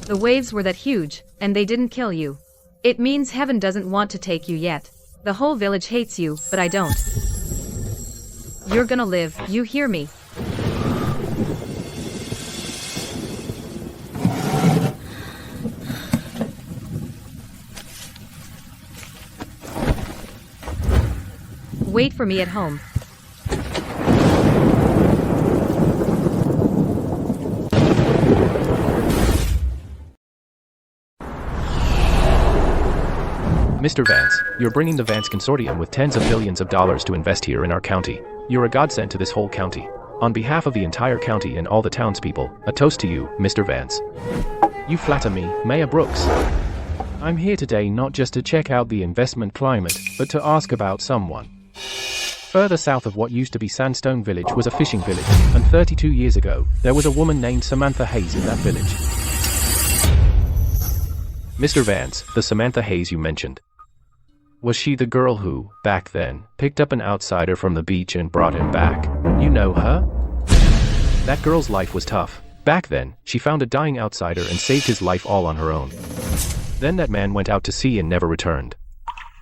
The waves were that huge, and they didn't kill you. It means heaven doesn't want to take you yet. The whole village hates you, but I don't. You're gonna live, you hear me? Wait for me at home. Mr. Vance, you're bringing the Vance Consortium with tens of billions of dollars to invest here in our county. You're a godsend to this whole county. On behalf of the entire county and all the townspeople, a toast to you, Mr. Vance. You flatter me, Mayor Brooks. I'm here today not just to check out the investment climate, but to ask about someone. Further south of what used to be Sandstone Village was a fishing village, and 32 years ago, there was a woman named Samantha Hayes in that village. Mr. Vance, the Samantha Hayes you mentioned. Was she the girl who, back then, picked up an outsider from the beach and brought him back? You know her? That girl's life was tough. Back then, she found a dying outsider and saved his life all on her own. Then that man went out to sea and never returned.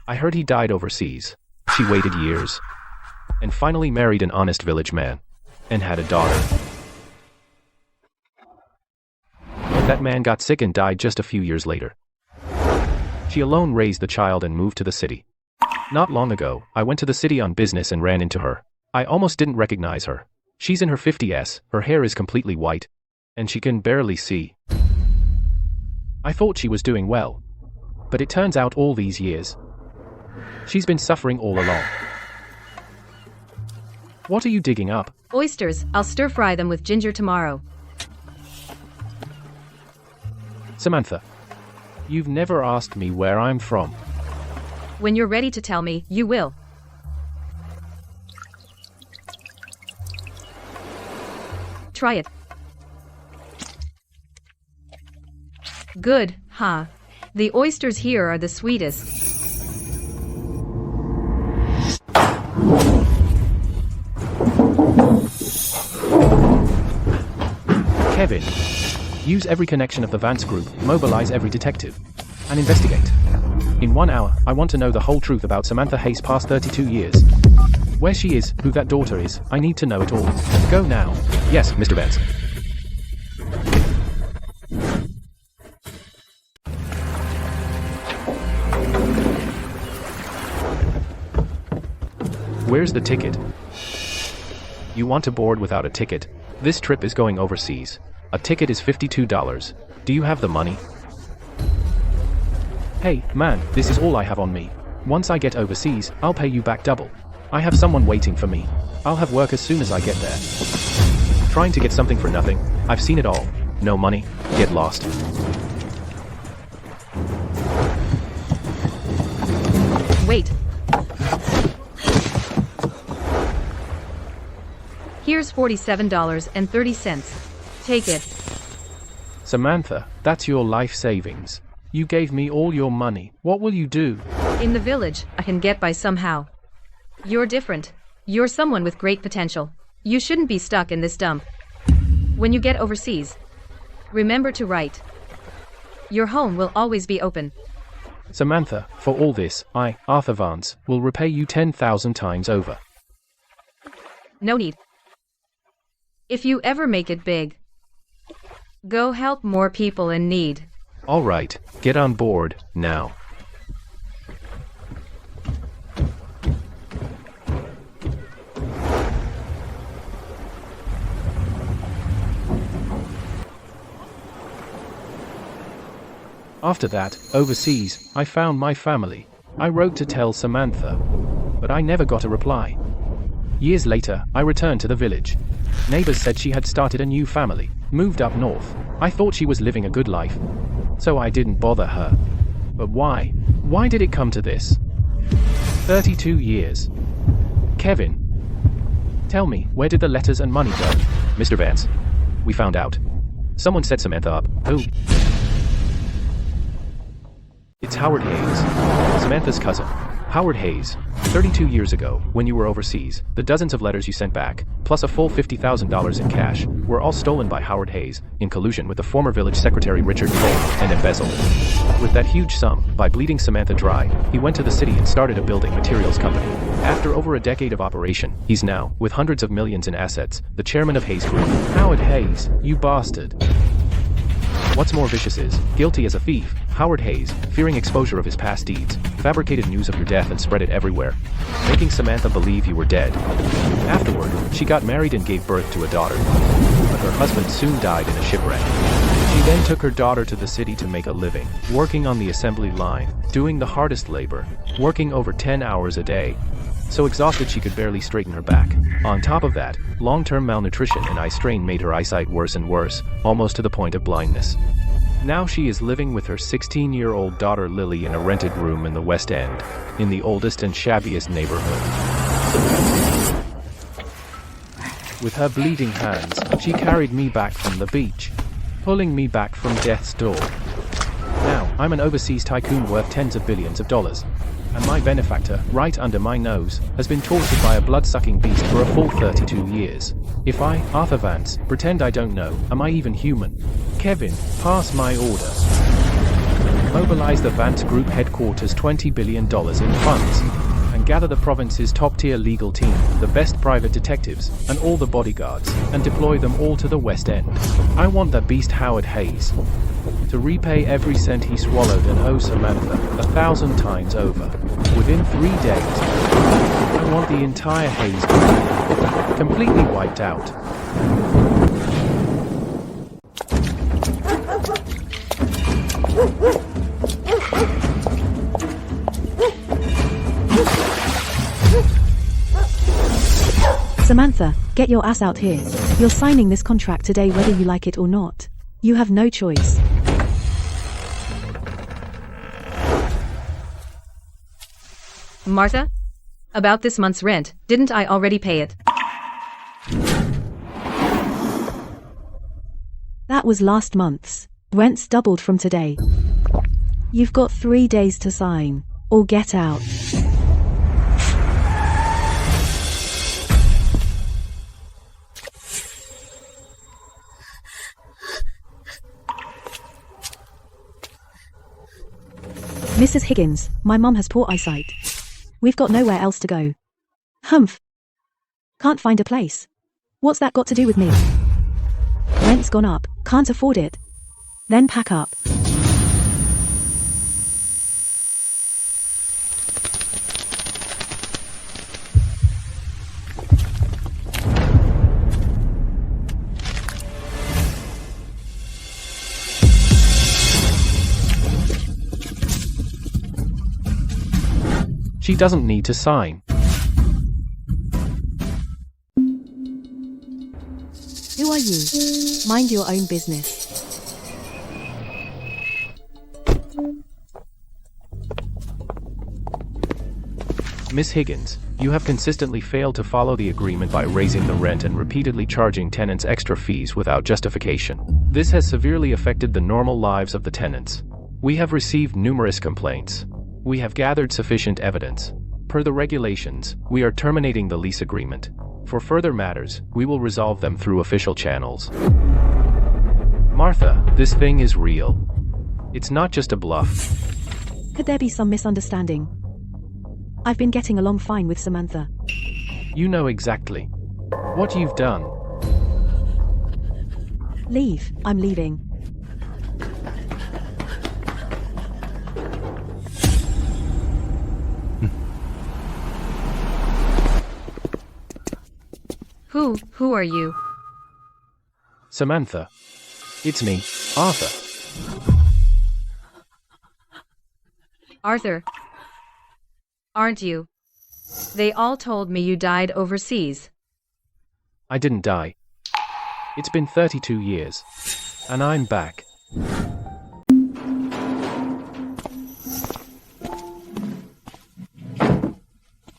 I heard he died overseas. She waited years. And finally married an honest village man. And had a daughter. But that man got sick and died just a few years later. She alone raised the child and moved to the city. Not long ago, I went to the city on business and ran into her. I almost didn't recognize her. She's in her 50s, her hair is completely white. And she can barely see. I thought she was doing well. But it turns out all these years, she's been suffering all along. What are you digging up? Oysters, I'll stir-fry them with ginger tomorrow. Samantha, you've never asked me where I'm from. When you're ready to tell me, you will. Try it. Good, huh? The oysters here are the sweetest. Kevin, use every connection of the Vance Group, mobilize every detective, and investigate. In 1 hour, I want to know the whole truth about Samantha Hayes' past 32 years. Where she is, who that daughter is, I need to know it all. Go now. Yes, Mr. Vance. Where's the ticket? You want to board without a ticket? This trip is going overseas. A ticket is $52. Do you have the money? Hey, man, this is all I have on me. Once I get overseas, I'll pay you back double. I have someone waiting for me. I'll have work as soon as I get there. Trying to get something for nothing. I've seen it all. No money. Get lost. Wait. Here's $47.30. Take it. Samantha, that's your life savings. You gave me all your money. What will you do? In the village, I can get by somehow. You're different. You're someone with great potential. You shouldn't be stuck in this dump. When you get overseas, remember to write. Your home will always be open. Samantha, for all this, I, Arthur Vance, will repay you 10,000 times over. No need. If you ever make it big, go help more people in need. All right, get on board, now. After that, overseas, I found my family. I wrote to tell Samantha, but I never got a reply. Years later, I returned to the village. Neighbors said she had started a new family, moved up north. I thought she was living a good life, so I didn't bother her. But why? Why did it come to this? 32 years. Kevin, tell me, where did the letters and money go? Mr. Vance, we found out. Someone set Samantha up. Who? It's Howard Hayes, Samantha's cousin. Howard Hayes, 32 years ago, when you were overseas, the dozens of letters you sent back, plus a full $50,000 in cash, were all stolen by Howard Hayes, in collusion with the former village secretary Richard Cole, and embezzled. With that huge sum, by bleeding Samantha dry, he went to the city and started a building materials company. After over a decade of operation, he's now, with hundreds of millions in assets, the chairman of Hayes Group. Howard Hayes, you bastard. What's more vicious is, guilty as a thief, Howard Hayes, fearing exposure of his past deeds, fabricated news of your death and spread it everywhere, making Samantha believe you were dead. Afterward, she got married and gave birth to a daughter, but her husband soon died in a shipwreck. She then took her daughter to the city to make a living, working on the assembly line, doing the hardest labor, working over 10 hours a day, so exhausted she could barely straighten her back. On top of that, long-term malnutrition and eye strain made her eyesight worse and worse, almost to the point of blindness. Now she is living with her 16-year-old daughter Lily in a rented room in the West End, in the oldest and shabbiest neighborhood. With her bleeding hands, she carried me back from the beach, pulling me back from death's door. Now, I'm an overseas tycoon worth tens of billions of dollars. And my benefactor, right under my nose, has been tortured by a blood-sucking beast for a full 32 years. If I, Arthur Vance, pretend I don't know, am I even human? Kevin, pass my order. Mobilize the Vance Group headquarters $20 billion in funds, and gather the province's top-tier legal team, the best private detectives, and all the bodyguards, and deploy them all to the West End. I want the beast Howard Hayes to repay every cent he swallowed and owe Samantha 1,000 times over. Within 3 days, I want the entire Hayes Group completely wiped out. Samantha, get your ass out here. You're signing this contract today whether you like it or not. You have no choice. Martha? About this month's rent, didn't I already pay it? That was last month's. Rent's doubled from today. You've got 3 days to sign, or get out. Mrs. Higgins, my mum has poor eyesight. We've got nowhere else to go. Humph. Can't find a place. What's that got to do with me? Rent's gone up, can't afford it. Then pack up. She doesn't need to sign. Who are you? Mind your own business. Miss Higgins, you have consistently failed to follow the agreement by raising the rent and repeatedly charging tenants extra fees without justification. This has severely affected the normal lives of the tenants. We have received numerous complaints. We have gathered sufficient evidence. Per the regulations, we are terminating the lease agreement. For further matters, we will resolve them through official channels. Martha, this thing is real. It's not just a bluff. Could there be some misunderstanding? I've been getting along fine with Samantha. You know exactly what you've done. Leave, I'm leaving. Who are you? Samantha. It's me, Arthur. Arthur. Aren't you? They all told me you died overseas. I didn't die. It's been 32 years. And I'm back.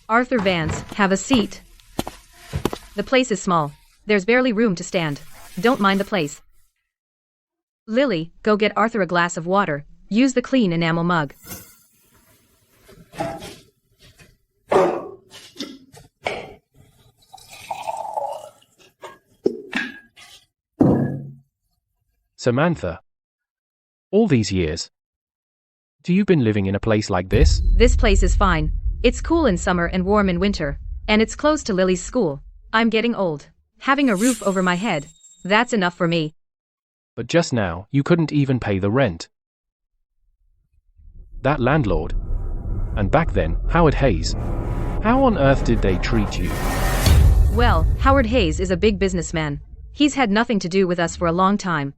Arthur Vance, have a seat. The place is small. There's barely room to stand. Don't mind the place. Lily, go get Arthur a glass of water. Use the clean enamel mug. Samantha. All these years. Do you been living in a place like this? This place is fine. It's cool in summer and warm in winter. And it's close to Lily's school. I'm getting old. Having a roof over my head. That's enough for me. But just now, you couldn't even pay the rent. That landlord. And back then, Howard Hayes. How on earth did they treat you? Well, Howard Hayes is a big businessman. He's had nothing to do with us for a long time.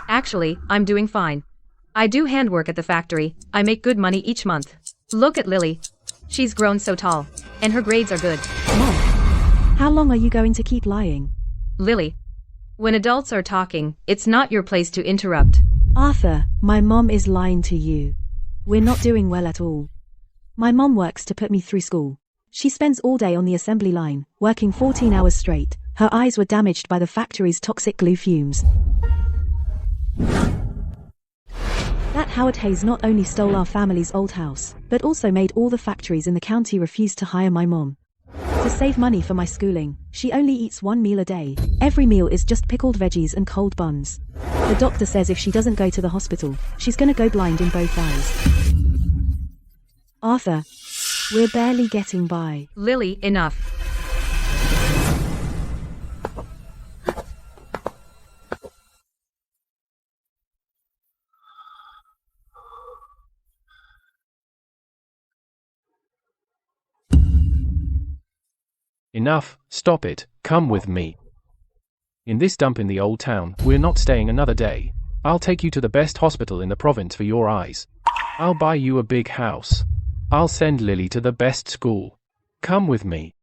Actually, I'm doing fine. I do handwork at the factory. I make good money each month. Look at Lily. She's grown so tall. And her grades are good. Mom, how long are you going to keep lying? Lily. When adults are talking, it's not your place to interrupt. Arthur, my mom is lying to you. We're not doing well at all. My mom works to put me through school. She spends all day on the assembly line, working 14 hours straight. Her eyes were damaged by the factory's toxic glue fumes. That Howard Hayes not only stole our family's old house, but also made all the factories in the county refuse to hire my mom. To save money for my schooling, she only eats one meal a day. Every meal is just pickled veggies and cold buns. The doctor says if she doesn't go to the hospital, she's gonna go blind in both eyes. Arthur, we're barely getting by. Lily, enough. Enough, stop it, come with me. In this dump in the old town, we're not staying another day. I'll take you to the best hospital in the province for your eyes. I'll buy you a big house. I'll send Lily to the best school. Come with me.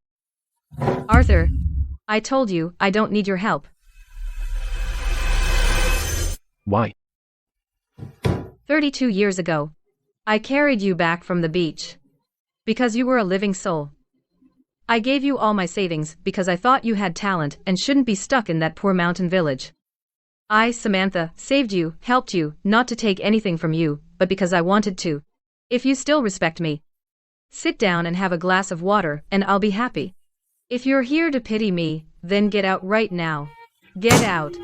Arthur, I told you I don't need your help. Why? 32 years ago, I carried you back from the beach. Because you were a living soul. I gave you all my savings because I thought you had talent and shouldn't be stuck in that poor mountain village. I, Samantha, saved you, helped you, not to take anything from you, but because I wanted to. If you still respect me, sit down and have a glass of water and I'll be happy. If you're here to pity me, then get out right now. Get out.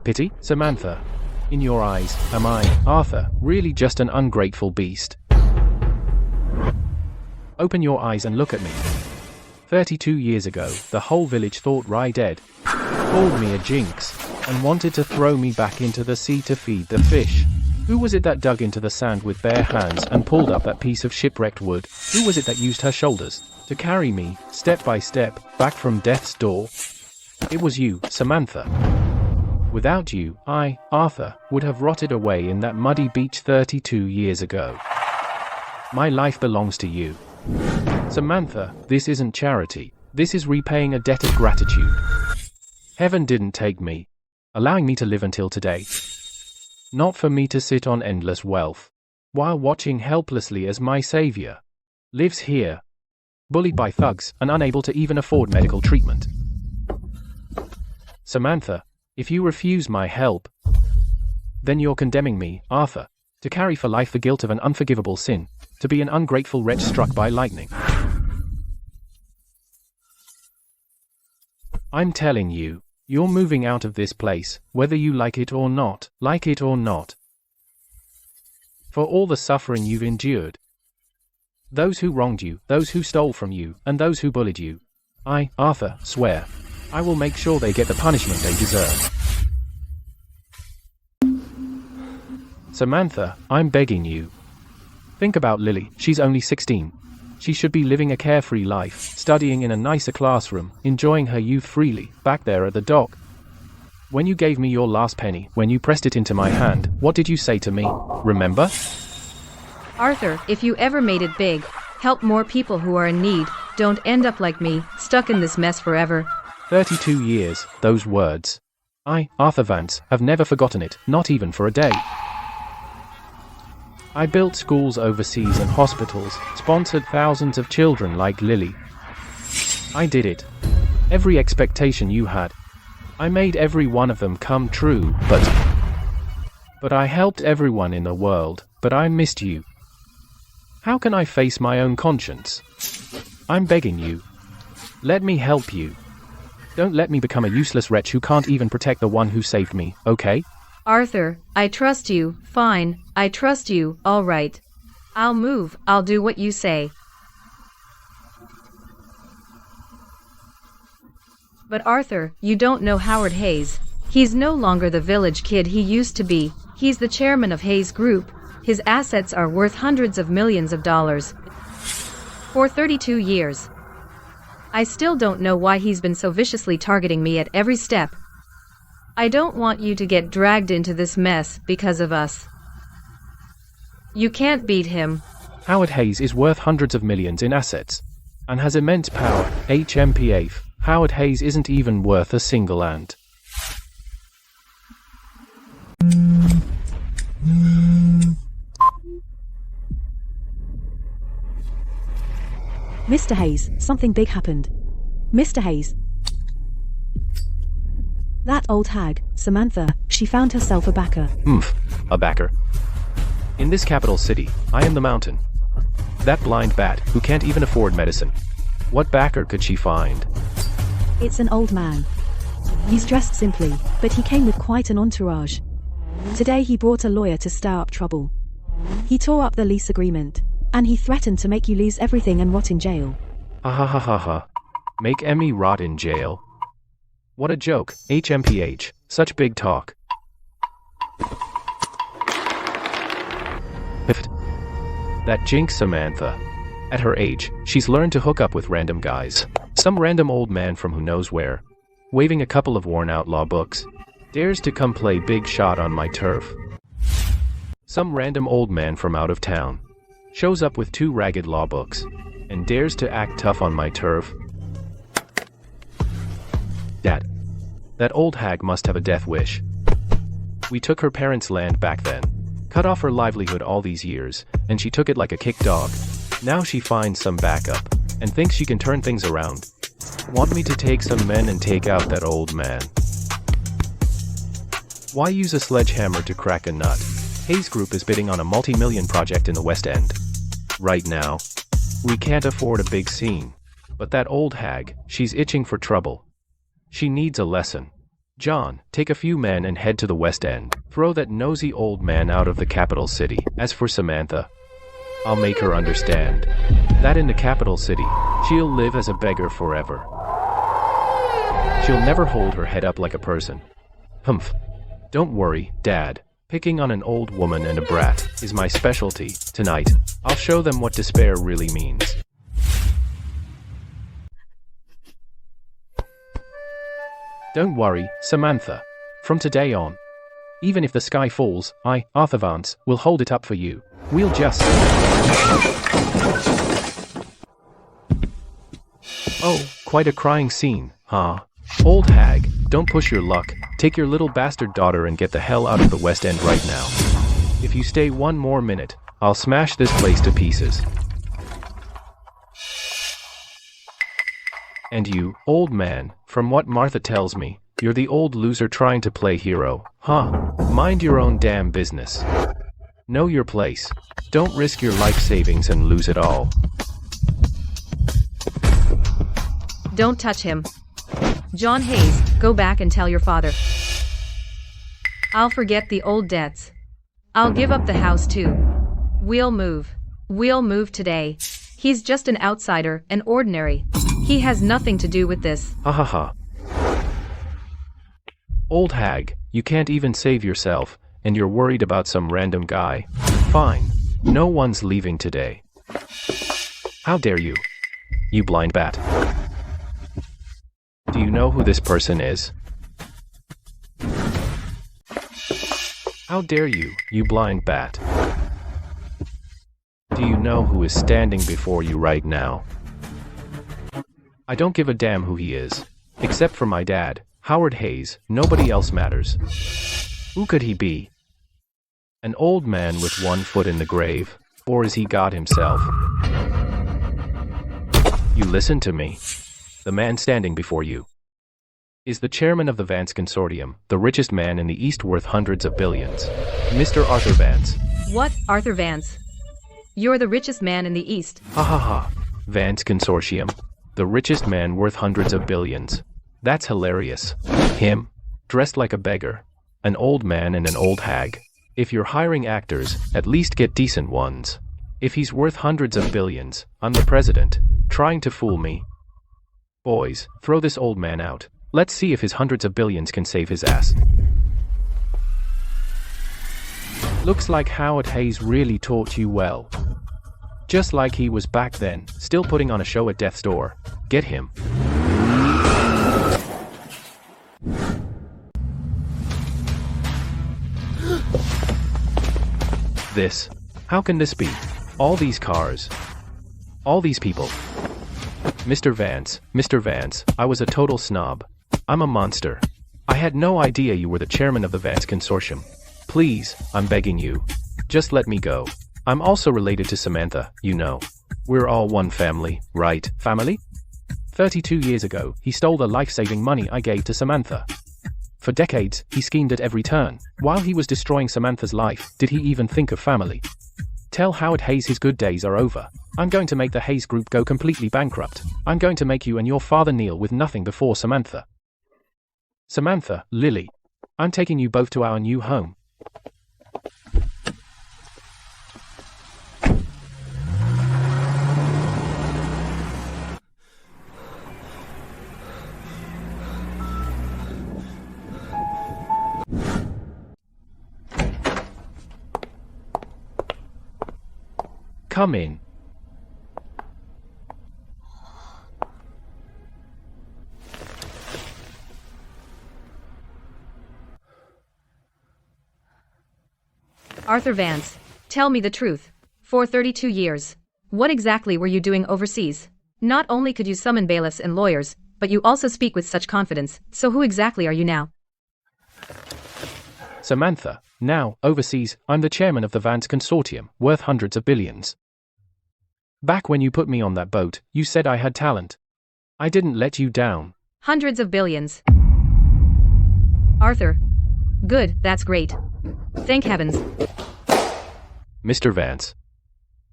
Pity, Samantha? In your eyes, am I, Arthur, really just an ungrateful beast? Open your eyes and look at me. 32 years ago, the whole village thought I dead, called me a jinx, and wanted to throw me back into the sea to feed the fish. Who was it that dug into the sand with bare hands and pulled up that piece of shipwrecked wood? Who was it that used her shoulders to carry me, step by step, back from death's door? It was you, Samantha. Without you, I, Arthur, would have rotted away in that muddy beach 32 years ago. My life belongs to you. Samantha, this isn't charity. This is repaying a debt of gratitude. Heaven didn't take me, allowing me to live until today. Not for me to sit on endless wealth, while watching helplessly as my savior lives here, bullied by thugs and unable to even afford medical treatment. Samantha, if you refuse my help, then you're condemning me, Arthur, to carry for life the guilt of an unforgivable sin, to be an ungrateful wretch struck by lightning. I'm telling you, you're moving out of this place, whether you like it or not, For all the suffering you've endured. Those who wronged you, those who stole from you, and those who bullied you. I, Arthur, swear, I will make sure they get the punishment they deserve. Samantha, I'm begging you. Think about Lily, she's only 16. She should be living a carefree life, studying in a nicer classroom, enjoying her youth freely, back there at the dock. When you gave me your last penny, when you pressed it into my hand, what did you say to me? Remember? Arthur, if you ever made it big, help more people who are in need, don't end up like me, stuck in this mess forever. 32 years, those words. I, Arthur Vance, have never forgotten it, not even for a day. I built schools overseas and hospitals, sponsored thousands of children like Lily. I did it. Every expectation you had. I made every one of them come true, but I helped everyone in the world, but I missed you. How can I face my own conscience? I'm begging you. Let me help you. Don't let me become a useless wretch who can't even protect the one who saved me, okay? Arthur, I trust you. Fine, I trust you. All right. I'll move. I'll do what you say. But Arthur, you don't know Howard Hayes. He's no longer the village kid he used to be. He's the chairman of Hayes Group. His assets are worth hundreds of millions of dollars. For 32 years. I still don't know why he's been so viciously targeting me at every step. I don't want you to get dragged into this mess because of us. You can't beat him. Howard Hayes is worth hundreds of millions in assets. And has immense power. HMPA. Howard Hayes isn't even worth a single ant. Mr. Hayes, something big happened. Mr. Hayes. That old hag, Samantha, she found herself a backer. A backer. In this capital city, I am the mountain. That blind bat, who can't even afford medicine. What backer could she find? It's an old man. He's dressed simply, but he came with quite an entourage. Today he brought a lawyer to stir up trouble. He tore up the lease agreement, and he threatened to make you lose everything and rot in jail. Ha ha ha ha ha. Make Emmy rot in jail. What a joke, HMPH, such big talk. That jinx Samantha. At her age, she's learned to hook up with random guys. Some random old man from who knows where, waving a couple of worn-out law books, dares to come play big shot on my turf. Some random old man from out of town shows up with 2 ragged law books and dares to act tough on my turf. Dad, that old hag must have a death wish. We took her parents' land back then, cut off her livelihood all these years, and she took it like a kick dog. Now she finds some backup and thinks she can turn things around. Want me to take some men and take out that old man? Why use a sledgehammer to crack a nut? Hayes Group is bidding on a multi-million project in the West End. Right now, we can't afford a big scene. But that old hag, she's itching for trouble. She needs a lesson. John, take a few men and head to the West End. Throw that nosy old man out of the capital city. As for Samantha, I'll make her understand that in the capital city, she'll live as a beggar forever. She'll never hold her head up like a person. Humph. Don't worry, Dad. Picking on an old woman and a brat is my specialty. Tonight, I'll show them what despair really means. Don't worry, Samantha. From today on, even if the sky falls, I, Arthur Vance, will hold it up for you. We'll just... Oh, quite a crying scene, huh? Old hag, don't push your luck. Take your little bastard daughter and get the hell out of the West End right now. If you stay one more minute, I'll smash this place to pieces. And you, old man, from what Martha tells me, you're the old loser trying to play hero, huh? Mind your own damn business. Know your place. Don't risk your life savings and lose it all. Don't touch him. John Hayes, go back and tell your father. I'll forget the old debts. I'll give up the house too. We'll move. We'll move today. He's just an outsider, an ordinary. He has nothing to do with this. Ha ha ha. Old hag, you can't even save yourself, and you're worried about some random guy. Fine. No one's leaving today. How dare you? You blind bat. Do you know who this person is? How dare you, you blind bat? Do you know who is standing before you right now? I don't give a damn who he is. Except for my dad, Howard Hayes, nobody else matters. Who could he be? An old man with one foot in the grave, or is he God himself? You listen to me. The man standing before you is the chairman of the Vance Consortium, the richest man in the East worth hundreds of billions. Mr. Arthur Vance. What, Arthur Vance? You're the richest man in the East. Ha ha ha. Vance Consortium. The richest man worth hundreds of billions. That's hilarious. Him, dressed like a beggar. An old man and an old hag. If you're hiring actors, at least get decent ones. If he's worth hundreds of billions, I'm the president. Trying to fool me. Boys, throw this old man out. Let's see if his hundreds of billions can save his ass. Looks like Howard Hayes really taught you well. Just like he was back then, still putting on a show at death's door. Get him. This. How can this be? All these cars. All these people. Mr. Vance, I was a total snob. I'm a monster. I had no idea you were the chairman of the Vance Consortium. Please, I'm begging you. Just let me go. I'm also related to Samantha, you know. We're all one family, right? Family? 32 years ago, he stole the life-saving money I gave to Samantha. For decades, he schemed at every turn. While he was destroying Samantha's life, did he even think of family? Tell Howard Hayes his good days are over. I'm going to make the Hayes Group go completely bankrupt. I'm going to make you and your father kneel with nothing before Samantha. Samantha, Lily. I'm taking you both to our new home. Come in. Arthur Vance, tell me the truth. For 32 years, what exactly were you doing overseas? Not only could you summon bailiffs and lawyers, but you also speak with such confidence, so who exactly are you now? Samantha, now, overseas, I'm the chairman of the Vance Consortium, worth hundreds of billions. Back when you put me on that boat, you said I had talent. I didn't let you down. Hundreds of billions. Arthur. Good, that's great. Thank heavens. Mr. Vance.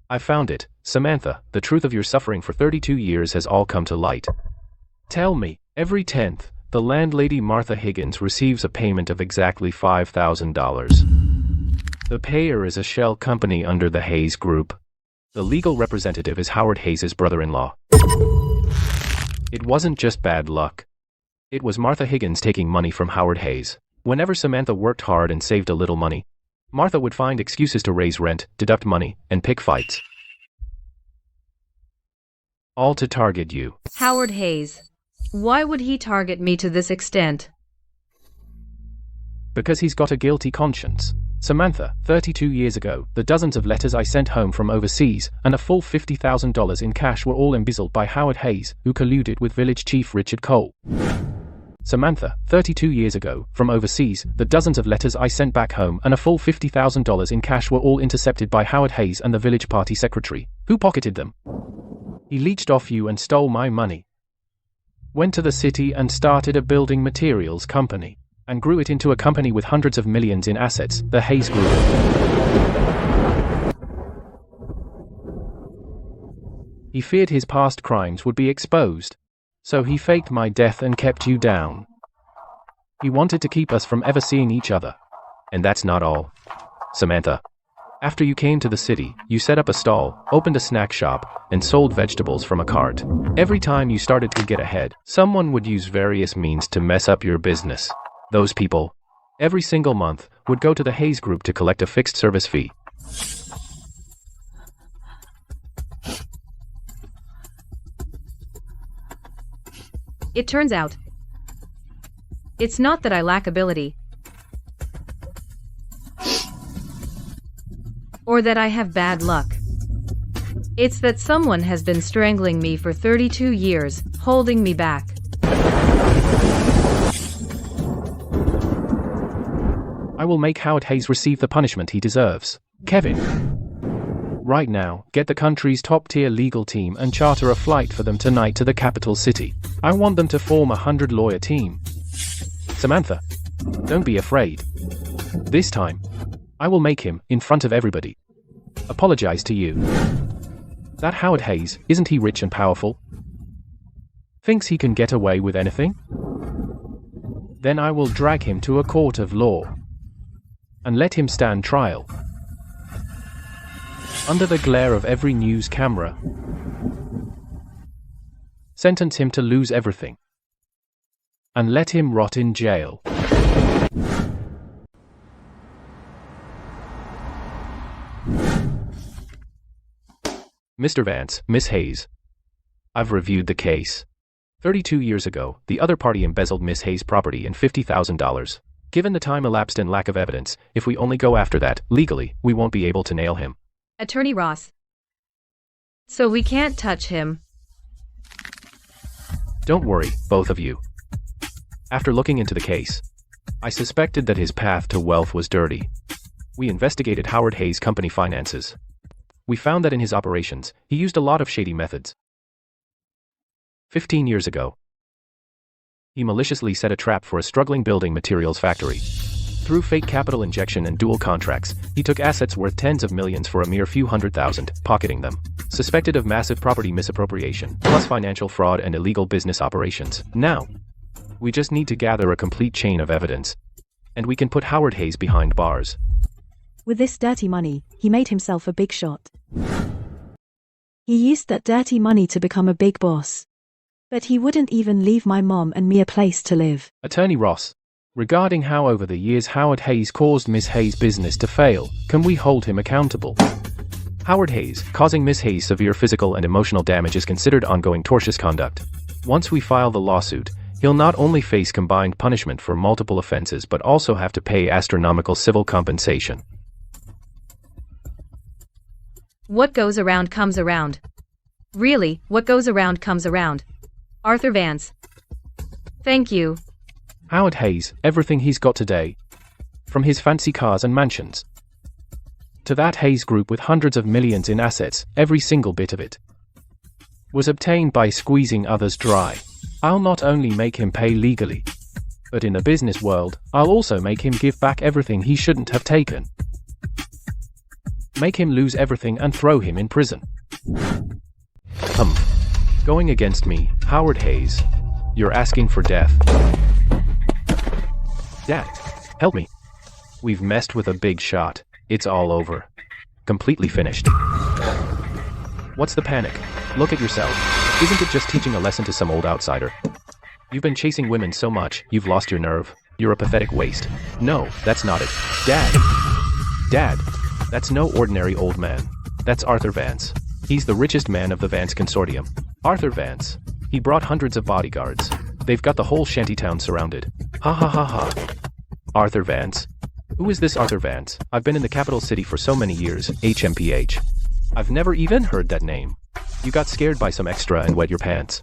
I found it. Samantha, the truth of your suffering for 32 years has all come to light. Tell me, every 10th, the landlady Martha Higgins receives a payment of exactly $5,000. The payer is a shell company under the Hayes Group. The legal representative is Howard Hayes' brother-in-law. It wasn't just bad luck. It was Martha Higgins taking money from Howard Hayes. Whenever Samantha worked hard and saved a little money, Martha would find excuses to raise rent, deduct money, and pick fights. All to target you. Howard Hayes. Why would he target me to this extent? Because he's got a guilty conscience. Samantha, 32 years ago, the dozens of letters I sent home from overseas, and a full $50,000 in cash were all embezzled by Howard Hayes, who colluded with village chief Richard Cole. Samantha, 32 years ago, from overseas, the dozens of letters I sent back home and a full $50,000 in cash were all intercepted by Howard Hayes and the village party secretary, who pocketed them. He leached off you and stole my money. Went to the city and started a building materials company, and grew it into a company with hundreds of millions in assets, the Hayes Group. He feared his past crimes would be exposed. So he faked my death and kept you down. He wanted to keep us from ever seeing each other. And that's not all. Samantha, after you came to the city, you set up a stall, opened a snack shop, and sold vegetables from a cart. Every time you started to get ahead, someone would use various means to mess up your business. Those people, every single month, would go to the Hayes Group to collect a fixed service fee. It turns out, it's not that I lack ability, or that I have bad luck. It's that someone has been strangling me for 32 years, holding me back. I will make Howard Hayes receive the punishment he deserves. Kevin. Right now, get the country's top-tier legal team and charter a flight for them tonight to the capital city. I want them to form a 100-lawyer team. Samantha, don't be afraid. This time, I will make him, in front of everybody, apologize to you. That Howard Hayes, isn't he rich and powerful? Thinks he can get away with anything? Then I will drag him to a court of law and let him stand trial under the glare of every news camera. Sentence him to lose everything and let him rot in jail. Mr. Vance, Miss Hayes. I've reviewed the case. 32 years ago, the other party embezzled Miss Hayes' property and $50,000. Given the time elapsed and lack of evidence, if we only go after that, legally, we won't be able to nail him. Attorney Ross. So we can't touch him. Don't worry, both of you. After looking into the case, I suspected that his path to wealth was dirty. We investigated Howard Hayes' company finances. We found that in his operations, he used a lot of shady methods. 15 years ago, he maliciously set a trap for a struggling building materials factory. Through fake capital injection and dual contracts, he took assets worth tens of millions for a mere few $100,000, pocketing them. Suspected of massive property misappropriation, plus financial fraud and illegal business operations. Now, we just need to gather a complete chain of evidence, and we can put Howard Hayes behind bars. With this dirty money, he made himself a big shot. He used that dirty money to become a big boss. But he wouldn't even leave my mom and me a place to live. Attorney Ross, regarding how over the years Howard Hayes caused Miss Hayes' business to fail, can we hold him accountable? Howard Hayes, causing Miss Hayes severe physical and emotional damage is considered ongoing tortious conduct. Once we file the lawsuit, he'll not only face combined punishment for multiple offenses but also have to pay astronomical civil compensation. What goes around comes around. Really, what goes around comes around. Arthur Vance. Thank you. Howard Hayes, everything he's got today, from his fancy cars and mansions, to that Hayes group with hundreds of millions in assets, every single bit of it, was obtained by squeezing others dry. I'll not only make him pay legally, but in the business world, I'll also make him give back everything he shouldn't have taken. Make him lose everything and throw him in prison. Going against me, Howard Hayes. You're asking for death. Dad, help me. We've messed with a big shot. It's all over. Completely finished. What's the panic? Look at yourself. Isn't it just teaching a lesson to some old outsider? You've been chasing women so much, you've lost your nerve. You're a pathetic waste. No, that's not it. Dad, that's no ordinary old man. That's Arthur Vance. He's the richest man of the Vance Consortium. Arthur Vance. He brought hundreds of bodyguards. They've got the whole shantytown surrounded. Ha ha ha ha. Arthur Vance? Who is this Arthur Vance? I've been in the capital city for so many years, HMPH. I've never even heard that name. You got scared by some extra and wet your pants.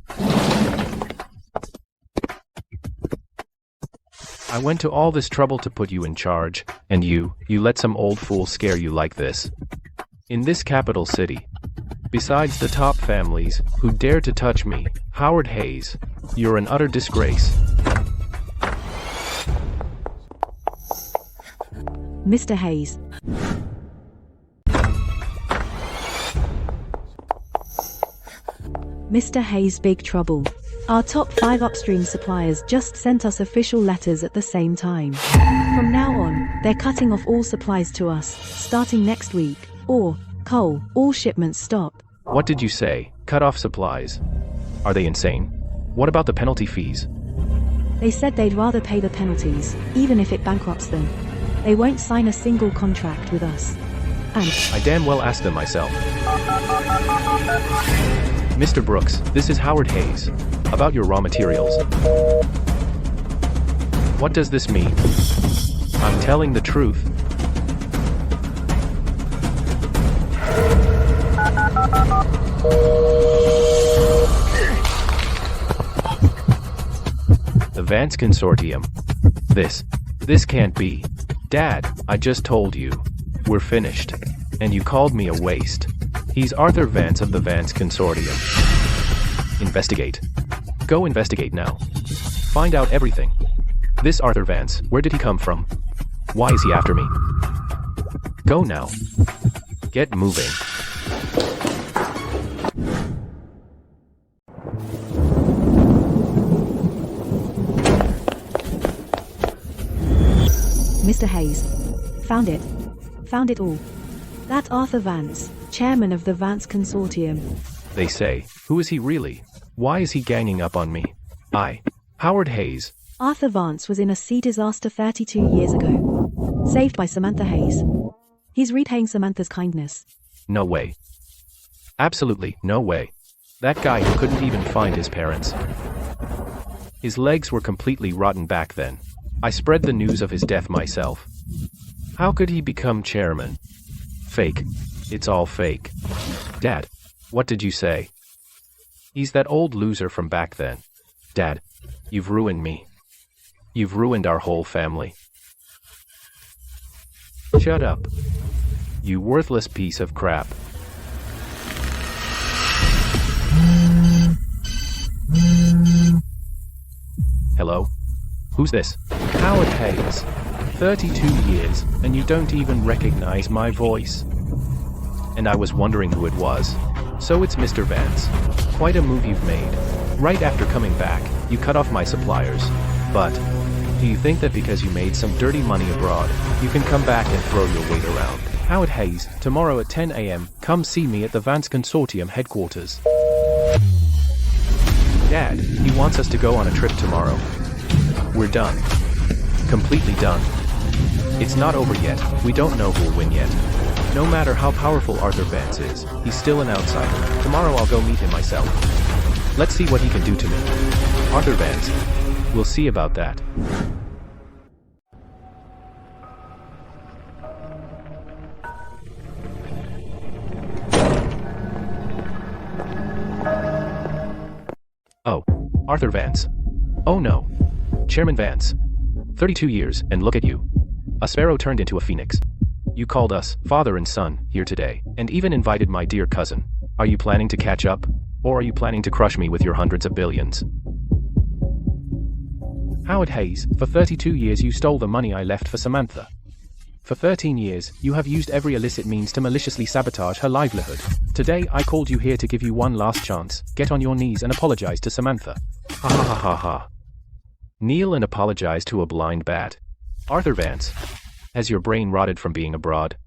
I went to all this trouble to put you in charge, and you let some old fool scare you like this. In this capital city, besides the top families who dare to touch me, Howard Hayes, you're an utter disgrace. Mr. Hayes. Mr. Hayes, big trouble. Our top 5 upstream suppliers just sent us official letters at the same time. From now on, they're cutting off all supplies to us, starting next week. Or, Cole, all shipments stop. What did you say? Cut off supplies? Are they insane? What about the penalty fees? They said they'd rather pay the penalties, even if it bankrupts them. They won't sign a single contract with us. And I damn well asked them myself. Mr. Brooks, this is Howard Hayes. About your raw materials. What does this mean? I'm telling the truth. The Vance Consortium. This can't be. Dad, I just told you. We're finished. And you called me a waste. He's Arthur Vance of the Vance Consortium. Investigate. Go investigate now. Find out everything. This Arthur Vance, where did he come from? Why is he after me? Go now. Get moving. Mr. Hayes. Found it. Found it all. That's Arthur Vance, chairman of the Vance Consortium. They say, who is he really? Why is he ganging up on me? Howard Hayes. Arthur Vance was in a sea disaster 32 years ago. Saved by Samantha Hayes. He's repaying Samantha's kindness. No way. Absolutely no way. That guy who couldn't even find his parents. His legs were completely rotten back then. I spread the news of his death myself. How could he become chairman? Fake. It's all fake. Dad, what did you say? He's that old loser from back then. Dad, you've ruined me. You've ruined our whole family. Shut up. You worthless piece of crap. Hello? Who's this? Howard Hayes. 32 years, and you don't even recognize my voice. And I was wondering who it was. So it's Mr. Vance. Quite a move you've made. Right after coming back, you cut off my suppliers. But, do you think that because you made some dirty money abroad, you can come back and throw your weight around? Howard Hayes, tomorrow at 10 a.m., come see me at the Vance Consortium headquarters. Dad, he wants us to go on a trip tomorrow. We're done. Completely done. It's not over yet, we don't know who'll win yet. No matter how powerful Arthur Vance is, he's still an outsider. Tomorrow I'll go meet him myself. Let's see what he can do to me. Arthur Vance. We'll see about that. Oh, Arthur Vance. Oh no. Chairman Vance. 32 years, and look at you. A sparrow turned into a phoenix. You called us, father and son, here today, and even invited my dear cousin. Are you planning to catch up? Or are you planning to crush me with your hundreds of billions? Howard Hayes, for 32 years you stole the money I left for Samantha. For 13 years, you have used every illicit means to maliciously sabotage her livelihood. Today I called you here to give you one last chance. Get on your knees and apologize to Samantha. Ha ha ha ha ha. Kneel and apologize to a blind bat. Arthur Vance. Has your brain rotted from being abroad?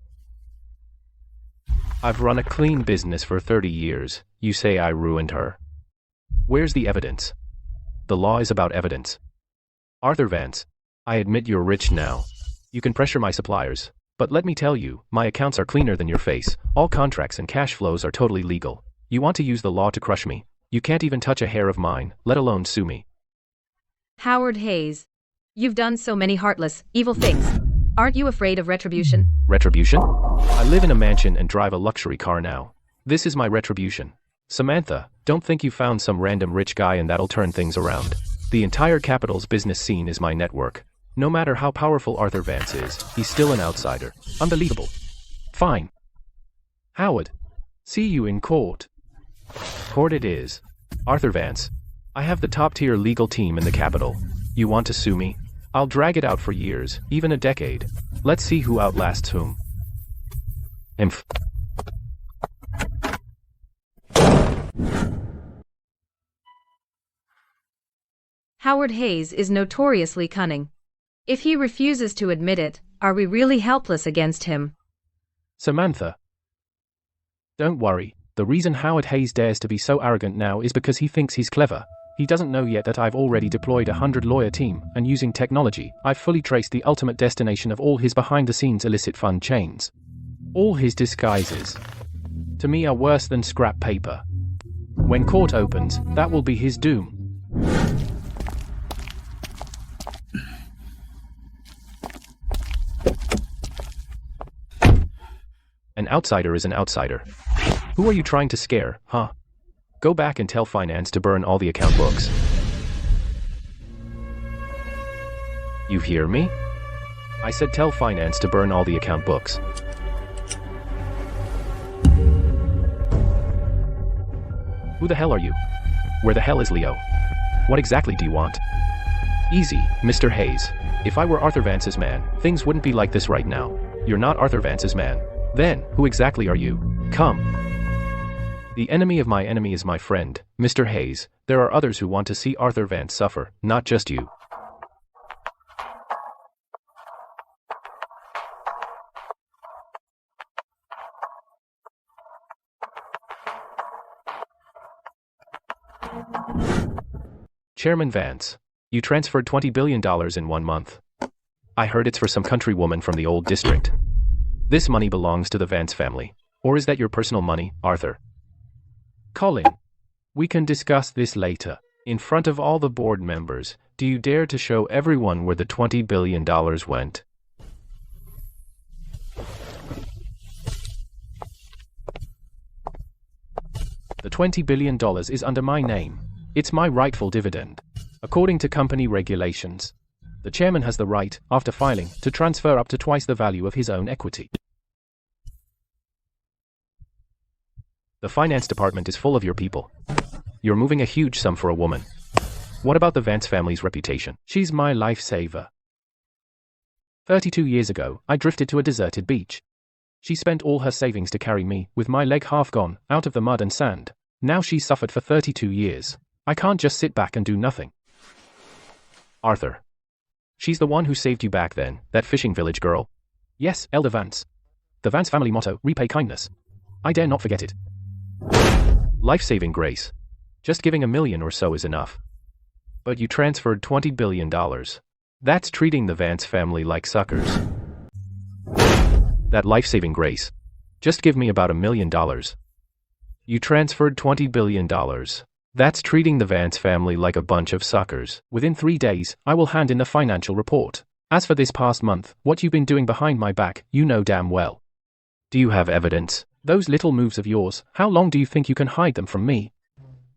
I've run a clean business for 30 years. You say I ruined her. Where's the evidence? The law is about evidence. Arthur Vance. I admit you're rich now. You can pressure my suppliers. But let me tell you, my accounts are cleaner than your face. All contracts and cash flows are totally legal. You want to use the law to crush me. You can't even touch a hair of mine, let alone sue me. Howard Hayes. You've done so many heartless, evil things. Aren't you afraid of retribution? Retribution? I live in a mansion and drive a luxury car now. This is my retribution. Samantha, don't think you found some random rich guy and that'll turn things around. The entire capital's business scene is my network. No matter how powerful Arthur Vance is, he's still an outsider. Unbelievable. Fine. Howard. See you in court. Court it is. Arthur Vance. I have the top-tier legal team in the capital. You want to sue me? I'll drag it out for years, even a decade. Let's see who outlasts whom. Imph. Howard Hayes is notoriously cunning. If he refuses to admit it, are we really helpless against him? Samantha. Don't worry. The reason Howard Hayes dares to be so arrogant now is because he thinks he's clever. He doesn't know yet that I've already deployed a 100-lawyer team, and using technology, I've fully traced the ultimate destination of all his behind-the-scenes illicit fund chains. All his disguises, to me, are worse than scrap paper. When court opens, that will be his doom. An outsider is an outsider. Who are you trying to scare, huh? Go back and tell finance to burn all the account books. You hear me? I said tell finance to burn all the account books. Who the hell are you? Where the hell is Leo? What exactly do you want? Easy, Mr. Hayes. If I were Arthur Vance's man, things wouldn't be like this right now. You're not Arthur Vance's man. Then, who exactly are you? Come. The enemy of my enemy is my friend, Mr. Hayes. There are others who want to see Arthur Vance suffer, not just you. Chairman Vance, you transferred $20 billion in 1 month. I heard it's for some countrywoman from the old district. This money belongs to the Vance family. Or is that your personal money, Arthur? Colin, we can discuss this later. In front of all the board members, do you dare to show everyone where the $20 billion went? The $20 billion is under my name. It's my rightful dividend. According to company regulations, the chairman has the right, after filing, to transfer up to twice the value of his own equity. The finance department is full of your people. You're moving a huge sum for a woman. What about the Vance family's reputation? She's my lifesaver. 32 years ago, I drifted to a deserted beach. She spent all her savings to carry me, with my leg half gone, out of the mud and sand. Now she's suffered for 32 years. I can't just sit back and do nothing. Arthur. She's the one who saved you back then, that fishing village girl. Yes, Elder Vance. The Vance family motto, repay kindness. I dare not forget it. Life-saving grace. Just giving $1 million or so is enough. But you transferred $20 billion. That's treating the Vance family like suckers. That life-saving grace. Just give me about $1 million. You transferred $20 billion. That's treating the Vance family like a bunch of suckers. Within 3 days, I will hand in the financial report. As for this past month, what you've been doing behind my back, you know damn well. Do you have evidence? Those little moves of yours, how long do you think you can hide them from me?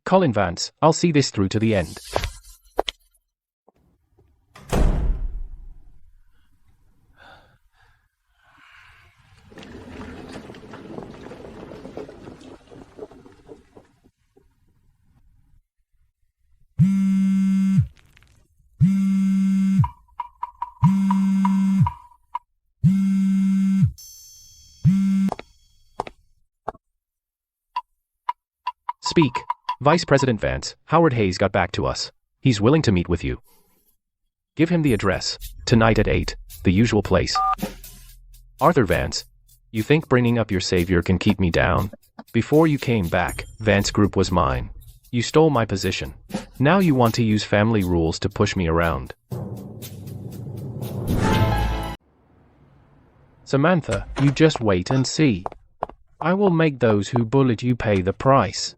Colin Vance, I'll see this through to the end. Speak. Vice President Vance, Howard Hayes got back to us. He's willing to meet with you. Give him the address. Tonight at 8, the usual place. Arthur Vance, you think bringing up your savior can keep me down? Before you came back, Vance Group was mine. You stole my position. Now you want to use family rules to push me around. Samantha, you just wait and see. I will make those who bullied you pay the price.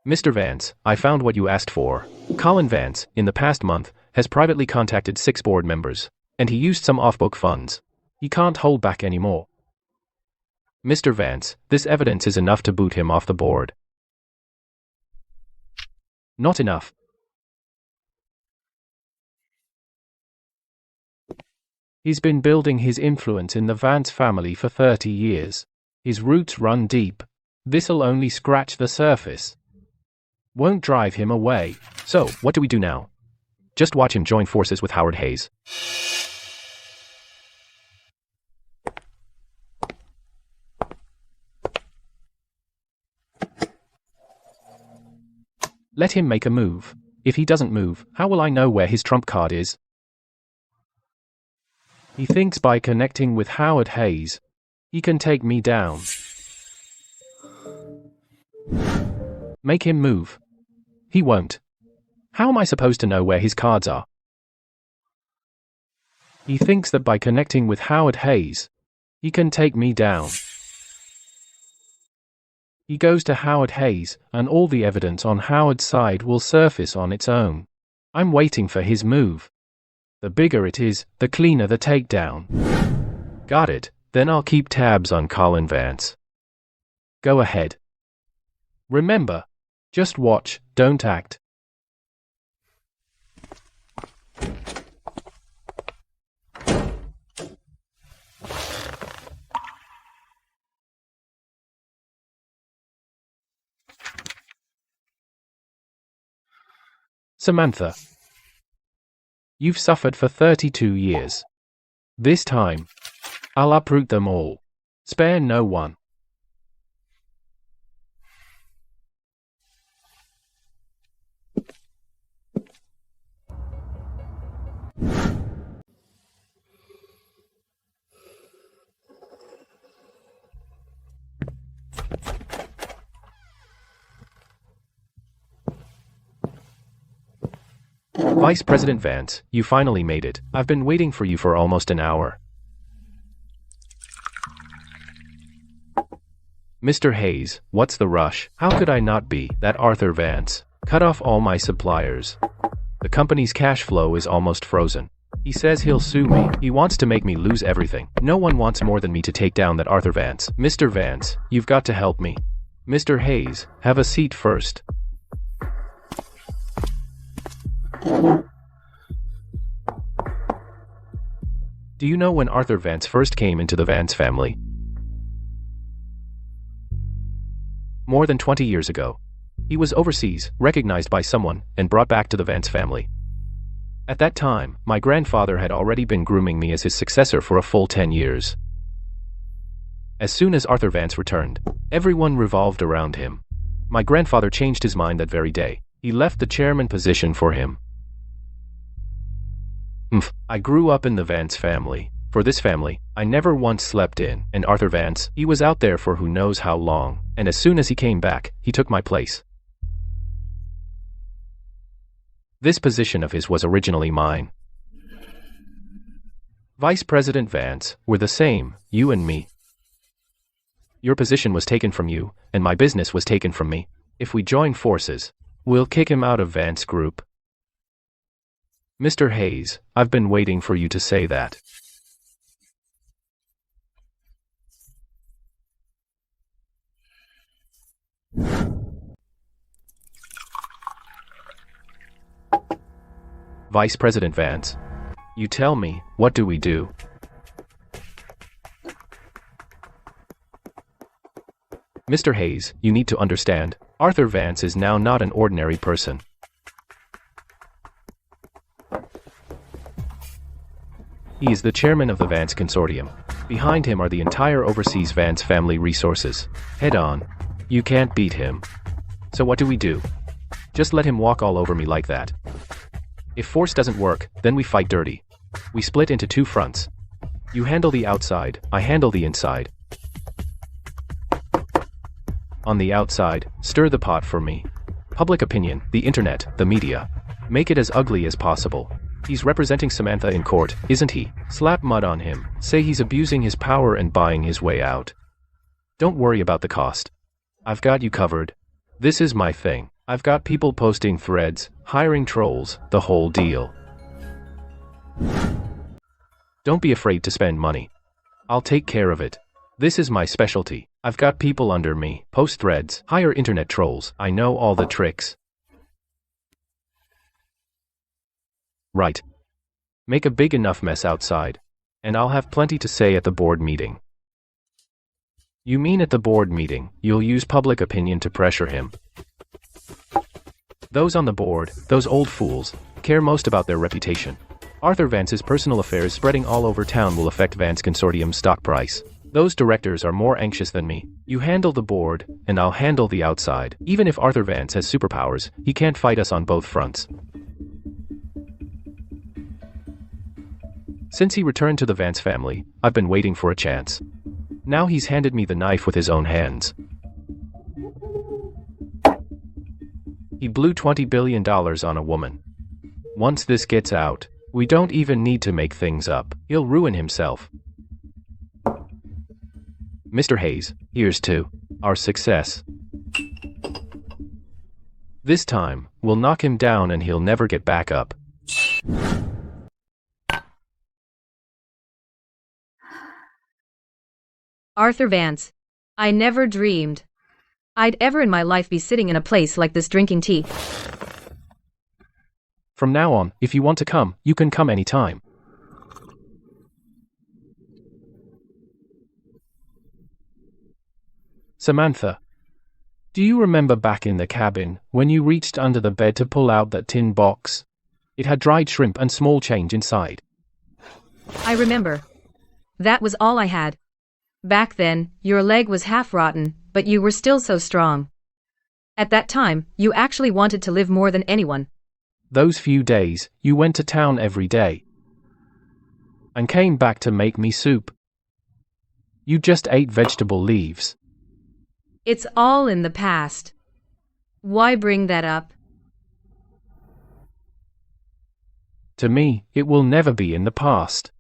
Mr. Vance, I found what you asked for. Colin Vance, in the past month, has privately contacted 6 board members, and he used some off-book funds. He can't hold back anymore. Mr. Vance, this evidence is enough to boot him off the board. Not enough. He's been building his influence in the Vance family for 30 years. His roots run deep. This'll only scratch the surface. Won't drive him away. So, what do we do now? Just watch him join forces with Howard Hayes. Let him make a move. If he doesn't move, how will I know where his trump card is? He thinks by connecting with Howard Hayes, he can take me down. Make him move. He won't. How am I supposed to know where his cards are? He thinks that by connecting with Howard Hayes, he can take me down. He goes to Howard Hayes, and all the evidence on Howard's side will surface on its own. I'm waiting for his move. The bigger it is, the cleaner the takedown. Got it. Then I'll keep tabs on Colin Vance. Go ahead. Remember, just watch, don't act. Samantha, you've suffered for 32 years. This time, I'll uproot them all. Spare no one. Vice President Vance, you finally made it. I've been waiting for you for almost an hour. Mr. Hayes, what's the rush? How could I not be? That Arthur Vance cut off all my suppliers. The company's cash flow is almost frozen. He says he'll sue me. He wants to make me lose everything. No one wants more than me to take down that Arthur Vance. Mr. Vance, you've got to help me. Mr. Hayes, have a seat first. Do you know when Arthur Vance first came into the Vance family? More than 20 years ago. He was overseas, recognized by someone, and brought back to the Vance family. At that time, my grandfather had already been grooming me as his successor for a full 10 years. As soon as Arthur Vance returned, everyone revolved around him. My grandfather changed his mind that very day. He left the chairman position for him. I grew up in the Vance family. For this family, I never once slept in, and Arthur Vance, he was out there for who knows how long, and as soon as he came back, he took my place. This position of his was originally mine. Vice President Vance, we're the same, you and me. Your position was taken from you, and my business was taken from me. If we join forces, we'll kick him out of Vance Group. Mr. Hayes, I've been waiting for you to say that. Vice President Vance, you tell me, what do we do? Mr. Hayes, you need to understand, Arthur Vance is now not an ordinary person. He is the chairman of the Vance Consortium. Behind him are the entire overseas Vance family resources. Head on. You can't beat him. So what do we do? Just let him walk all over me like that. If force doesn't work, then we fight dirty. We split into two fronts. You handle the outside, I handle the inside. On the outside, stir the pot for me. Public opinion, the internet, the media. Make it as ugly as possible. He's representing Samantha in court, isn't he? Slap mud on him, say he's abusing his power and buying his way out. Don't worry about the cost. I've got you covered. This is my thing. I've got people posting threads, hiring trolls, the whole deal. Don't be afraid to spend money. I'll take care of it. This is my specialty. I've got people under me, post threads, hire internet trolls. I know all the tricks. Right. Make a big enough mess outside, and I'll have plenty to say at the board meeting. You mean at the board meeting, you'll use public opinion to pressure him? Those on the board, those old fools, care most about their reputation. Arthur Vance's personal affairs spreading all over town will affect Vance Consortium's stock price. Those directors are more anxious than me. You handle the board, and I'll handle the outside. Even if Arthur Vance has superpowers, he can't fight us on both fronts. Since he returned to the Vance family, I've been waiting for a chance. Now he's handed me the knife with his own hands. He blew $20 billion on a woman. Once this gets out, we don't even need to make things up. He'll ruin himself. Mr. Hayes, here's to our success. This time, we'll knock him down and he'll never get back up. Arthur Vance. I never dreamed I'd ever in my life be sitting in a place like this drinking tea. From now on, if you want to come, you can come anytime. Samantha, do you remember back in the cabin, when you reached under the bed to pull out that tin box? It had dried shrimp and small change inside. I remember. That was all I had. Back then, your leg was half rotten, but you were still so strong. At that time, you actually wanted to live more than anyone. Those few days, you went to town every day. And came back to make me soup. You just ate vegetable leaves. It's all in the past. Why bring that up? To me, it will never be in the past.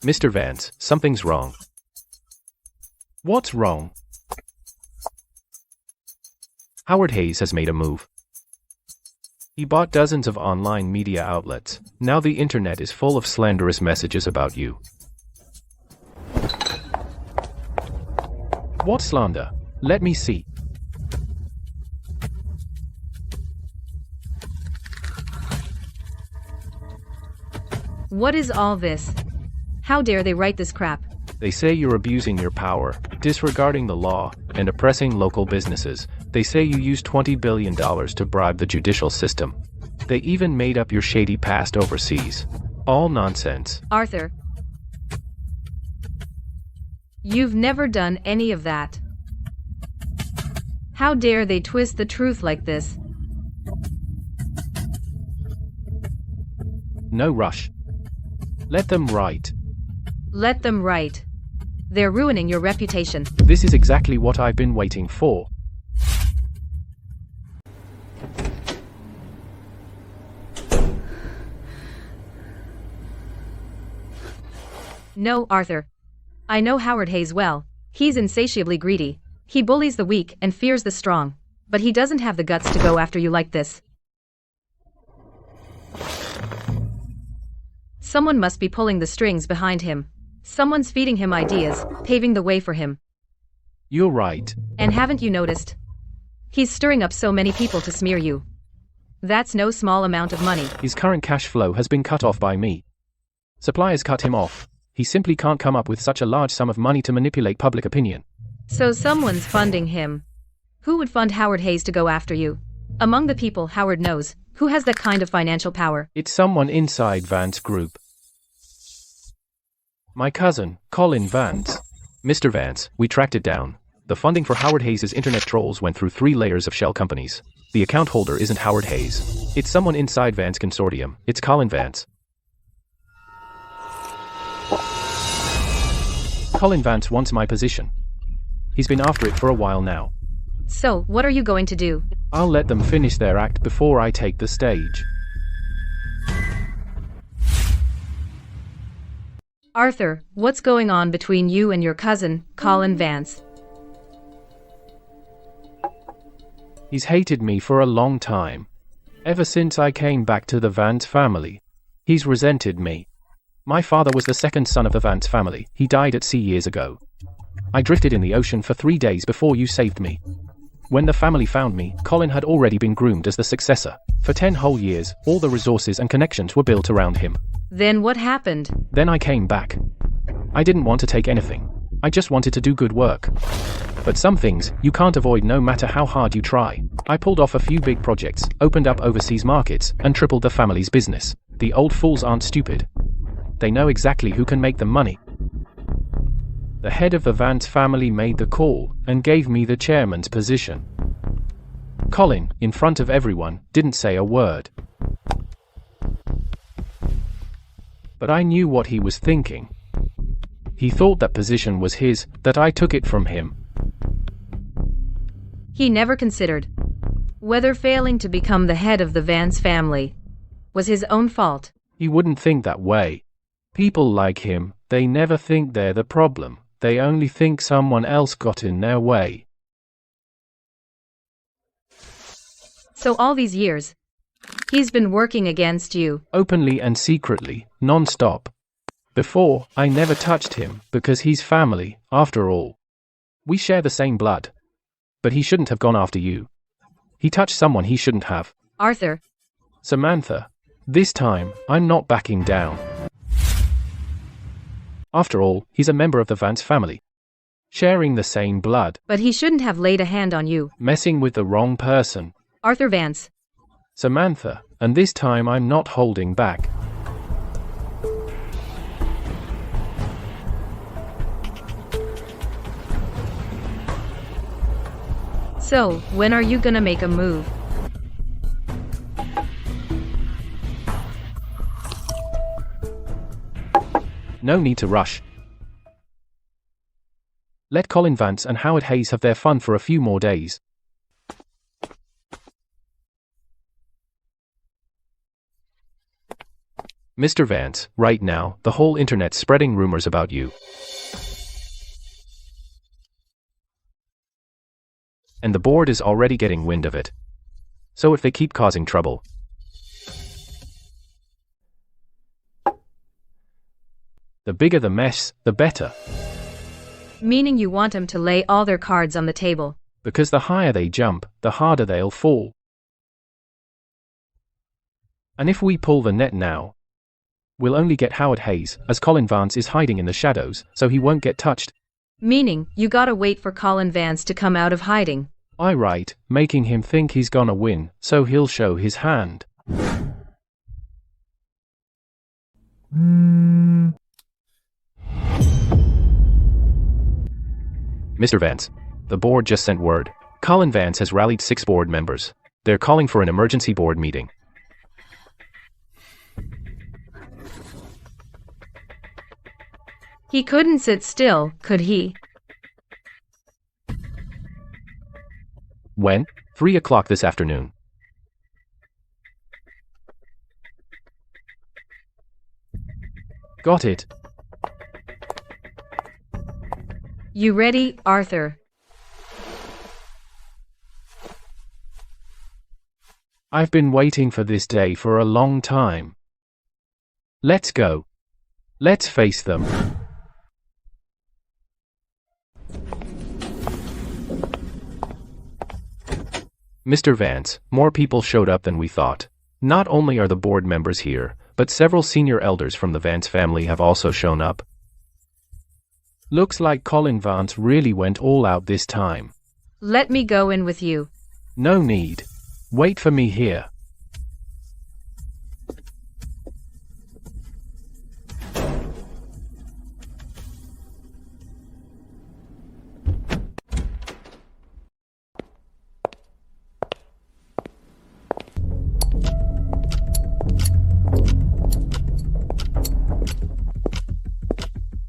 Mr. Vance, something's wrong. What's wrong? Howard Hayes has made a move. He bought dozens of online media outlets. Now the internet is full of slanderous messages about you. What slander? Let me see. What is all this? How dare they write this crap? They say you're abusing your power, disregarding the law, and oppressing local businesses. They say you used $20 billion to bribe the judicial system. They even made up your shady past overseas. All nonsense. Arthur, you've never done any of that. How dare they twist the truth like this? No rush. Let them write. Let them write. They're ruining your reputation. This is exactly what I've been waiting for. No, Arthur. I know Howard Hayes well. He's insatiably greedy. He bullies the weak and fears the strong. But he doesn't have the guts to go after you like this. Someone must be pulling the strings behind him. Someone's feeding him ideas, paving the way for him. You're right. And haven't you noticed? He's stirring up so many people to smear you. That's no small amount of money. His current cash flow has been cut off by me. Suppliers cut him off. He simply can't come up with such a large sum of money to manipulate public opinion. So someone's funding him. Who would fund Howard Hayes to go after you? Among the people Howard knows, who has that kind of financial power? It's someone inside Vance Group. My cousin, Colin Vance. Mr. Vance, we tracked it down. The funding for Howard Hayes' internet trolls went through 3 layers of shell companies. The account holder isn't Howard Hayes. It's someone inside Vance Consortium. It's Colin Vance. Colin Vance wants my position. He's been after it for a while now. So, what are you going to do? I'll let them finish their act before I take the stage. Arthur, what's going on between you and your cousin, Colin Vance? He's hated me for a long time. Ever since I came back to the Vance family. He's resented me. My father was the second son of the Vance family. He died at sea years ago. I drifted in the ocean for 3 days before you saved me. When the family found me, Colin had already been groomed as the successor. For 10 whole years, all the resources and connections were built around him. Then what happened? Then I came back. I didn't want to take anything. I just wanted to do good work. But some things, you can't avoid no matter how hard you try. I pulled off a few big projects, opened up overseas markets, and tripled the family's business. The old fools aren't stupid. They know exactly who can make them money. The head of the Vance family made the call, and gave me the chairman's position. Colin, in front of everyone, didn't say a word. But I knew what he was thinking. He thought that position was his, that I took it from him. He never considered whether failing to become the head of the Vance family was his own fault. He wouldn't think that way. People like him, they never think they're the problem. They only think someone else got in their way. So all these years, he's been working against you. Openly and secretly, non-stop. Before, I never touched him, because he's family, after all. We share the same blood. But he shouldn't have gone after you. He touched someone he shouldn't have. Arthur. Samantha, this time, I'm not backing down. After all, he's a member of the Vance family. Sharing the same blood. But he shouldn't have laid a hand on you. Messing with the wrong person. Arthur Vance. Samantha, and this time I'm not holding back. So, when are you gonna make a move? No need to rush. Let Colin Vance and Howard Hayes have their fun for a few more days. Mr. Vance, right now, the whole internet's spreading rumors about you. And the board is already getting wind of it. So if they keep causing trouble, the bigger the mess, the better. Meaning you want them to lay all their cards on the table. Because the higher they jump, the harder they'll fall. And if we pull the net now, we'll only get Howard Hayes, as Colin Vance is hiding in the shadows, so he won't get touched. Meaning, you gotta wait for Colin Vance to come out of hiding. I right, making him think he's gonna win, so he'll show his hand. Mr. Vance, the board just sent word. Colin Vance has rallied 6 board members. They're calling for an emergency board meeting. He couldn't sit still, could he? When? 3 o'clock this afternoon. Got it. You ready, Arthur? I've been waiting for this day for a long time. Let's go. Let's face them. Mr. Vance, more people showed up than we thought. Not only are the board members here, but several senior elders from the Vance family have also shown up. Looks like Colin Vance really went all out this time. Let me go in with you. No need. Wait for me here.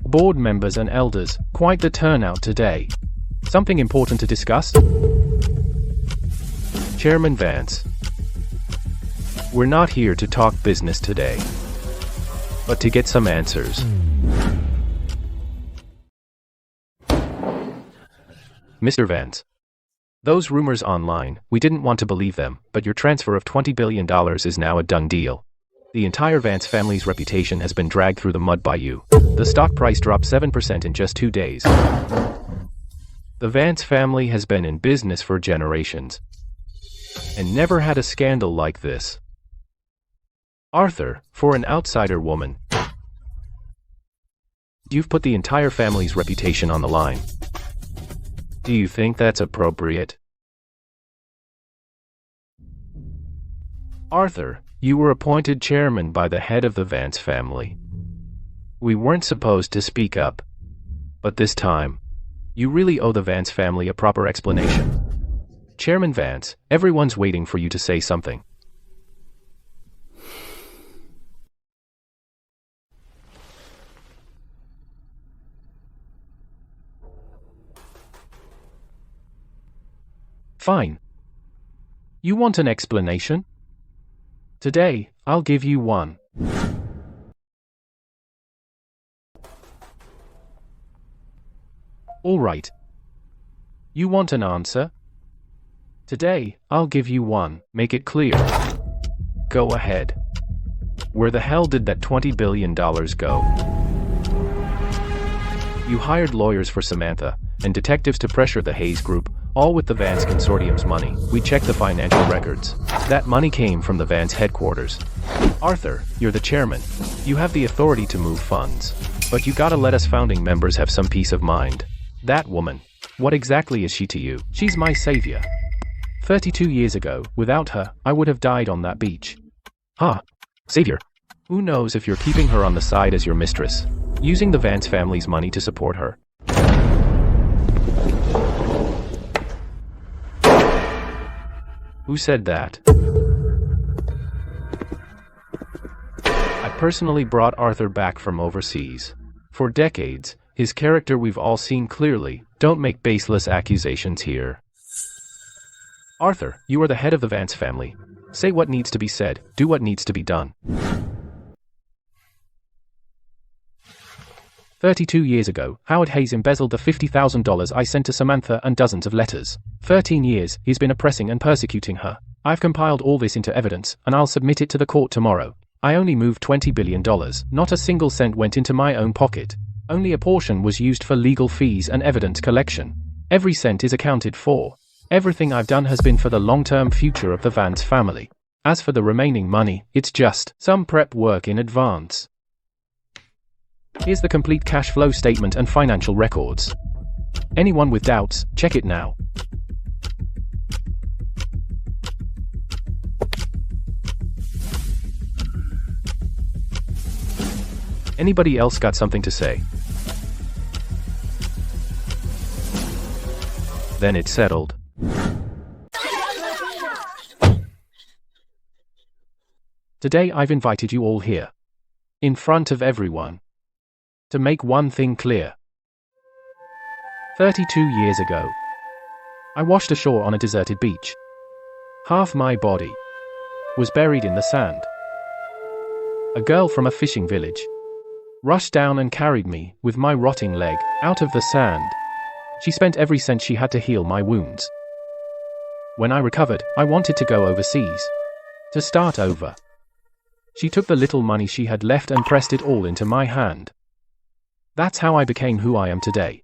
Board members and elders, quite the turnout today. Something important to discuss? Chairman Vance. We're not here to talk business today, but to get some answers. Mr. Vance. Those rumors online, we didn't want to believe them, but your transfer of $20 billion is now a done deal. The entire Vance family's reputation has been dragged through the mud by you. The stock price dropped 7% in just 2 days. The Vance family has been in business for generations and never had a scandal like this. Arthur, for an outsider woman, you've put the entire family's reputation on the line. Do you think that's appropriate? Arthur, you were appointed chairman by the head of the Vance family. We weren't supposed to speak up, but this time, you really owe the Vance family a proper explanation. Chairman Vance, everyone's waiting for you to say something. Fine. You want an explanation? Today, I'll give you one. All right. You want an answer? Today, I'll give you one. Make it clear. Go ahead. Where the hell did that $20 billion go? You hired lawyers for Samantha, and detectives to pressure the Hayes Group, all with the Vance Consortium's money. We checked the financial records. That money came from the Vance headquarters. Arthur, you're the chairman. You have the authority to move funds. But you gotta let us founding members have some peace of mind. That woman. What exactly is she to you? She's my savior. 32 years ago, without her, I would have died on that beach. Huh. Savior. Who knows if you're keeping her on the side as your mistress, using the Vance family's money to support her. Who said that? I personally brought Arthur back from overseas. For decades, His character we've all seen clearly. Don't make baseless accusations here. Arthur, you are the head of the Vance family. Say what needs to be said, do what needs to be done. 32 years ago, Howard Hayes embezzled the $50,000 I sent to Samantha and dozens of letters. 13 years, he's been oppressing and persecuting her. I've compiled all this into evidence, and I'll submit it to the court tomorrow. I only moved $20 billion. Not a single cent went into my own pocket. Only a portion was used for legal fees and evidence collection. Every cent is accounted for. Everything I've done has been for the long-term future of the Vance family. As for the remaining money, it's just some prep work in advance. Here's the complete cash flow statement and financial records. Anyone with doubts, check it now. Anybody else got something to say? Then it's settled. Today I've invited you all here, in front of everyone, to make one thing clear. 32 years ago, I washed ashore on a deserted beach. Half my body was buried in the sand. A girl from a fishing village rushed down and carried me, with my rotting leg, out of the sand. She spent every cent she had to heal my wounds. When I recovered, I wanted to go overseas, to start over. She took the little money she had left and pressed it all into my hand. That's how I became who I am today.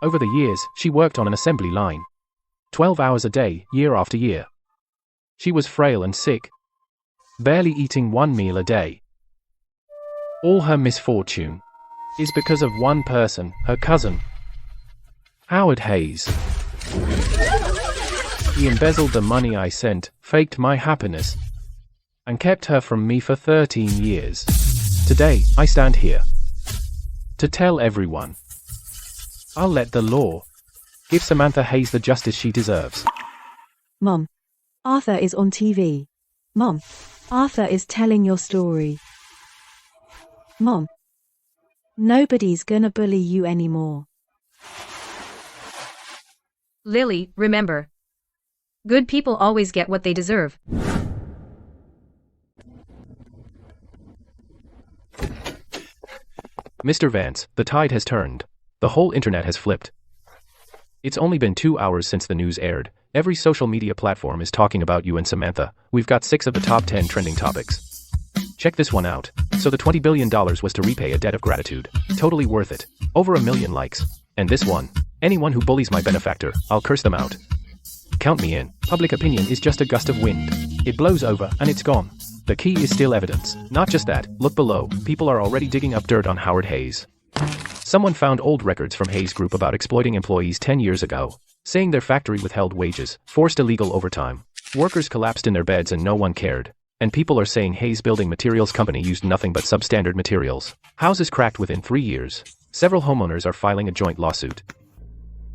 Over the years, she worked on an assembly line. 12 hours a day, year after year. She was frail and sick, barely eating one meal a day. All her misfortune is because of one person, her cousin, Howard Hayes. He embezzled the money I sent, faked my happiness, and kept her from me for 13 years. Today, I stand here to tell everyone. I'll let the law give Samantha Hayes the justice she deserves. Mom, Arthur is on TV. Mom, Arthur is telling your story. Mom, nobody's gonna bully you anymore. Lily, remember. Good people always get what they deserve. Mr. Vance, the tide has turned. The whole internet has flipped. It's only been 2 hours since the news aired. Every social media platform is talking about you and Samantha. We've got 6 of the top 10 trending topics. Check this one out. So the $20 billion was to repay a debt of gratitude. Totally worth it. Over 1 million likes. And this one. Anyone who bullies my benefactor, I'll curse them out. Count me in. Public opinion is just a gust of wind. It blows over and it's gone. The key is still evidence. Not just that, look below. People are already digging up dirt on Howard Hayes. Someone found old records from Hayes Group about exploiting employees 10 years ago, saying their factory withheld wages, forced illegal overtime. Workers collapsed in their beds and no one cared. And people are saying Hayes Building Materials Company used nothing but substandard materials. Houses cracked within 3 years. Several homeowners are filing a joint lawsuit.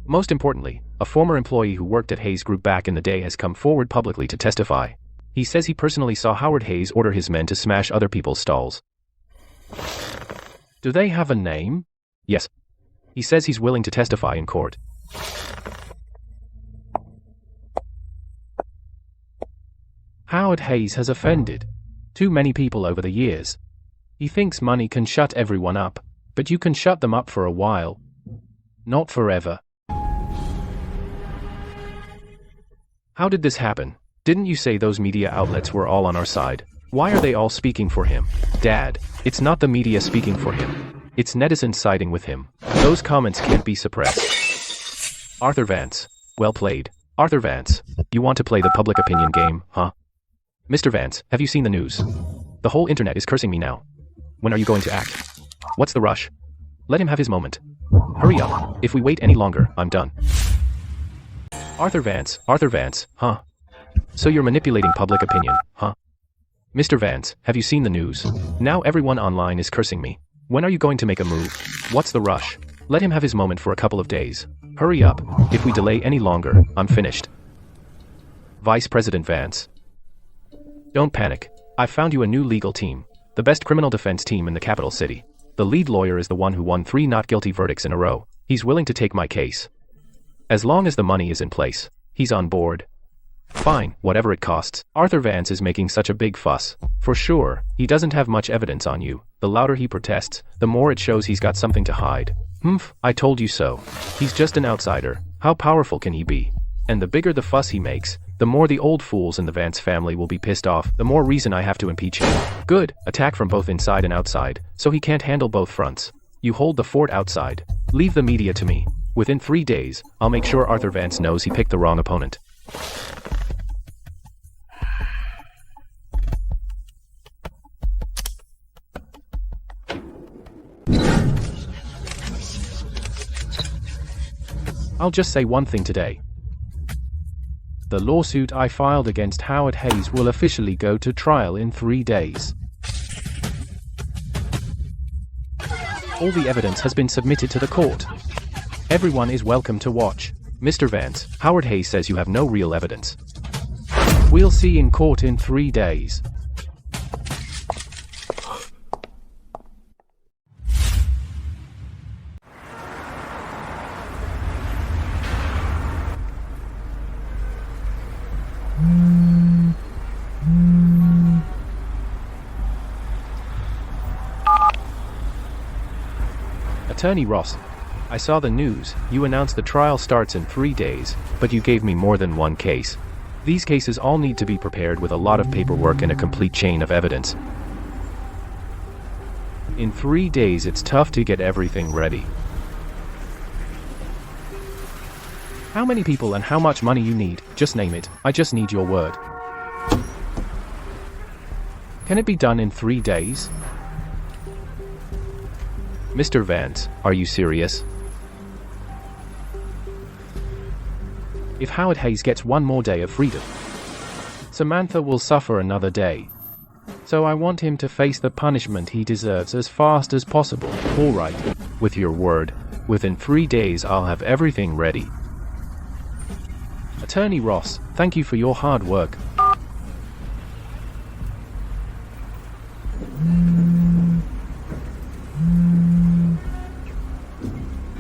Most importantly, a former employee who worked at Hayes Group back in the day has come forward publicly to testify. He says he personally saw Howard Hayes order his men to smash other people's stalls. Do they have a name? Yes. He says he's willing to testify in court. Howard Hayes has offended too many people over the years. He thinks money can shut everyone up, but you can shut them up for a while. Not forever. How did this happen? Didn't you say those media outlets were all on our side? Why are they all speaking for him? Dad, it's not the media speaking for him. It's netizens siding with him. Those comments can't be suppressed. Arthur Vance. Well played. Arthur Vance. You want to play the public opinion game, huh? Mr. Vance, have you seen the news? The whole internet is cursing me now. When are you going to act? What's the rush? Let him have his moment. Hurry up. If we wait any longer, I'm done. Arthur Vance, huh? So you're manipulating public opinion, huh? Mr. Vance, have you seen the news? Now everyone online is cursing me. When are you going to make a move? What's the rush? Let him have his moment for a couple of days. Hurry up. If we delay any longer, I'm finished. Vice President Vance. Don't panic. I've found you a new legal team. The best criminal defense team in the capital city. The lead lawyer is the one who won 3 not guilty verdicts in a row. He's willing to take my case. As long as the money is in place, he's on board. Fine, whatever it costs. Arthur Vance is making such a big fuss. For sure, he doesn't have much evidence on you. The louder he protests, the more it shows he's got something to hide. I told you so. He's just an outsider. How powerful can he be? And the bigger the fuss he makes, the more the old fools in the Vance family will be pissed off, the more reason I have to impeach him. Good, attack from both inside and outside, so he can't handle both fronts. You hold the fort outside. Leave the media to me. Within 3 days, I'll make sure Arthur Vance knows he picked the wrong opponent. I'll just say one thing today. The lawsuit I filed against Howard Hayes will officially go to trial in 3 days. All the evidence has been submitted to the court. Everyone is welcome to watch. Mr. Vance, Howard Hayes says you have no real evidence. We'll see in court in 3 days. Attorney Ross, I saw the news. You announced the trial starts in 3 days, but you gave me more than one case. These cases all need to be prepared with a lot of paperwork and a complete chain of evidence. In 3 days, it's tough to get everything ready. How many people and how much money you need? Just name it. I just need your word. Can it be done in 3 days? Mr. Vance, are you serious? If Howard Hayes gets one more day of freedom, Samantha will suffer another day. So I want him to face the punishment he deserves as fast as possible. All right, with your word, within 3 days I'll have everything ready. Attorney Ross, thank you for your hard work.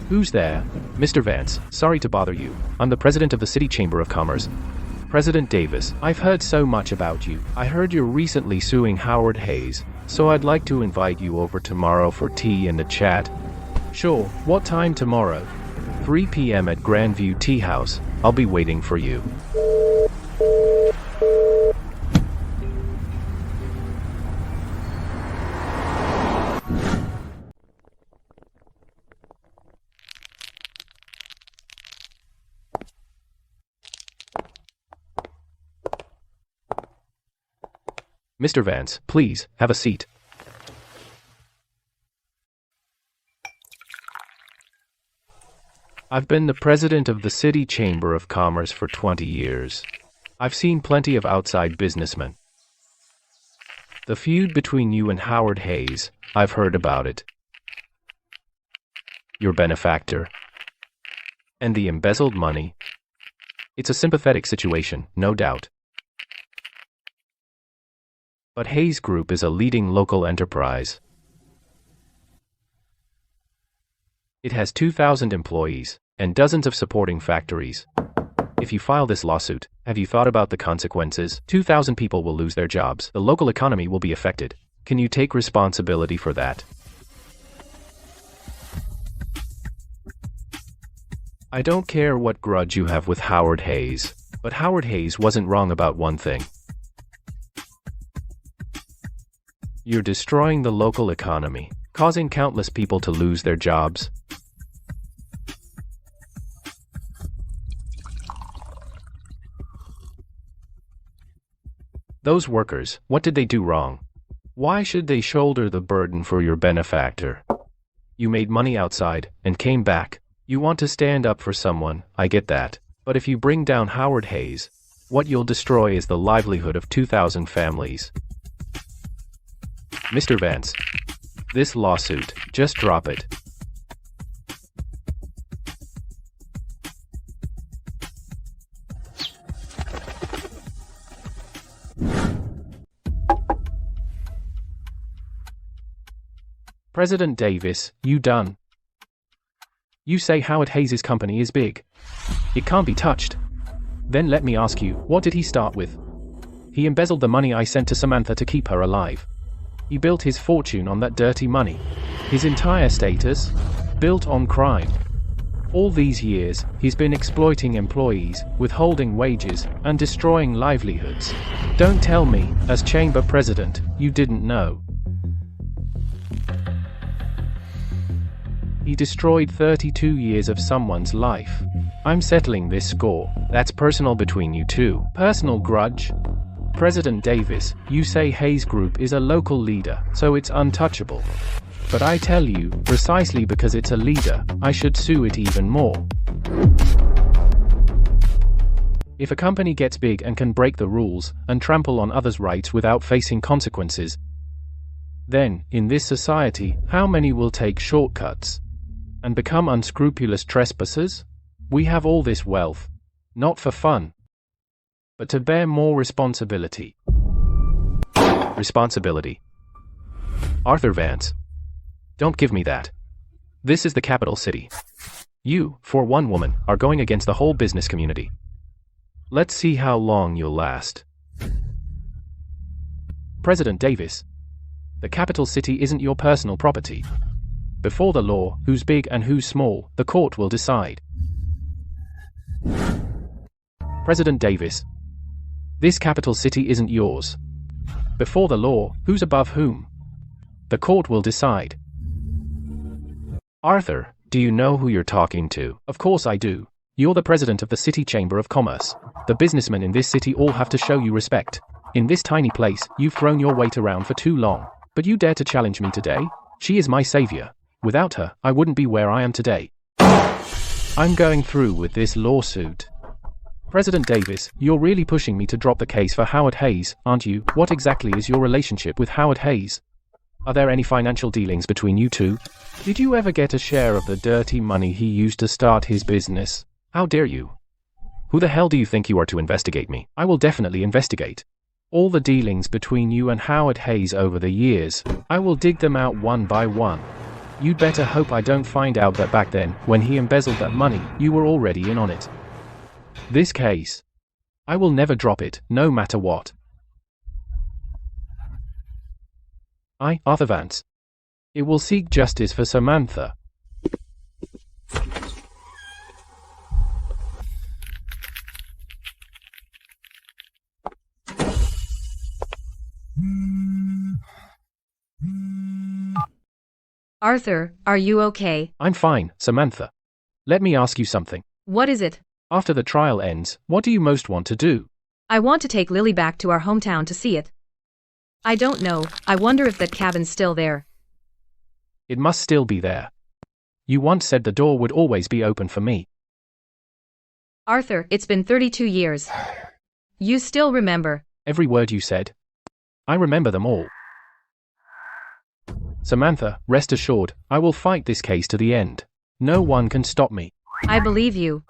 Who's there? Mr. Vance, sorry to bother you. I'm the president of the City Chamber of Commerce. President Davis, I've heard so much about you. I heard you're recently suing Howard Hayes, so I'd like to invite you over tomorrow for tea and a chat. Sure, what time tomorrow? 3 p.m. at Grandview Tea House. I'll be waiting for you. Mr. Vance, please, have a seat. I've been the president of the City Chamber of Commerce for 20 years. I've seen plenty of outside businessmen. The feud between you and Howard Hayes, I've heard about it. Your benefactor. And the embezzled money. It's a sympathetic situation, no doubt. But Hayes Group is a leading local enterprise. It has 2,000 employees and dozens of supporting factories. If you file this lawsuit, have you thought about the consequences? 2,000 people will lose their jobs. The local economy will be affected. Can you take responsibility for that? I don't care what grudge you have with Howard Hayes, but Howard Hayes wasn't wrong about one thing. You're destroying the local economy, causing countless people to lose their jobs. Those workers, what did they do wrong? Why should they shoulder the burden for your benefactor? You made money outside and came back. You want to stand up for someone, I get that. But if you bring down Howard Hayes, what you'll destroy is the livelihood of 2,000 families. Mr. Vance, this lawsuit, just drop it. President Davis, you done. You say Howard Hayes' company is big. It can't be touched. Then let me ask you, what did he start with? He embezzled the money I sent to Samantha to keep her alive. He built his fortune on that dirty money. His entire status? Built on crime. All these years, he's been exploiting employees, withholding wages, and destroying livelihoods. Don't tell me, as chamber president, you didn't know. He destroyed 32 years of someone's life. I'm settling this score. That's personal between you two. Personal grudge? President Davis, you say Hayes Group is a local leader, so it's untouchable. But I tell you, precisely because it's a leader, I should sue it even more. If a company gets big and can break the rules, and trample on others' rights without facing consequences, then, in this society, how many will take shortcuts and become unscrupulous trespassers? We have all this wealth, not for fun, but to bear more responsibility. Responsibility. Arthur Vance. Don't give me that. This is the capital city. You, for one woman, are going against the whole business community. Let's see how long you'll last. President Davis. The capital city isn't your personal property. Before the law, who's big and who's small, the court will decide. President Davis. This capital city isn't yours. Before the law, who's above whom? The court will decide. Arthur, do you know who you're talking to? Of course I do. You're the president of the City Chamber of Commerce. The businessmen in this city all have to show you respect. In this tiny place, you've thrown your weight around for too long. But you dare to challenge me today? She is my savior. Without her, I wouldn't be where I am today. I'm going through with this lawsuit. President Davis, you're really pushing me to drop the case for Howard Hayes, aren't you? What exactly is your relationship with Howard Hayes? Are there any financial dealings between you two? Did you ever get a share of the dirty money he used to start his business? How dare you? Who the hell do you think you are to investigate me? I will definitely investigate. All the dealings between you and Howard Hayes over the years, I will dig them out one by one. You'd better hope I don't find out that back then, when he embezzled that money, you were already in on it. This case, I will never drop it, no matter what. I, Arthur Vance. It will seek justice for Samantha. Arthur, are you okay? I'm fine, Samantha. Let me ask you something. What is it? After the trial ends, what do you most want to do? I want to take Lily back to our hometown to see it. I don't know, I wonder if that cabin's still there. It must still be there. You once said the door would always be open for me. Arthur, it's been 32 years. You still remember? Every word you said. I remember them all. Samantha, rest assured, I will fight this case to the end. No one can stop me. I believe you.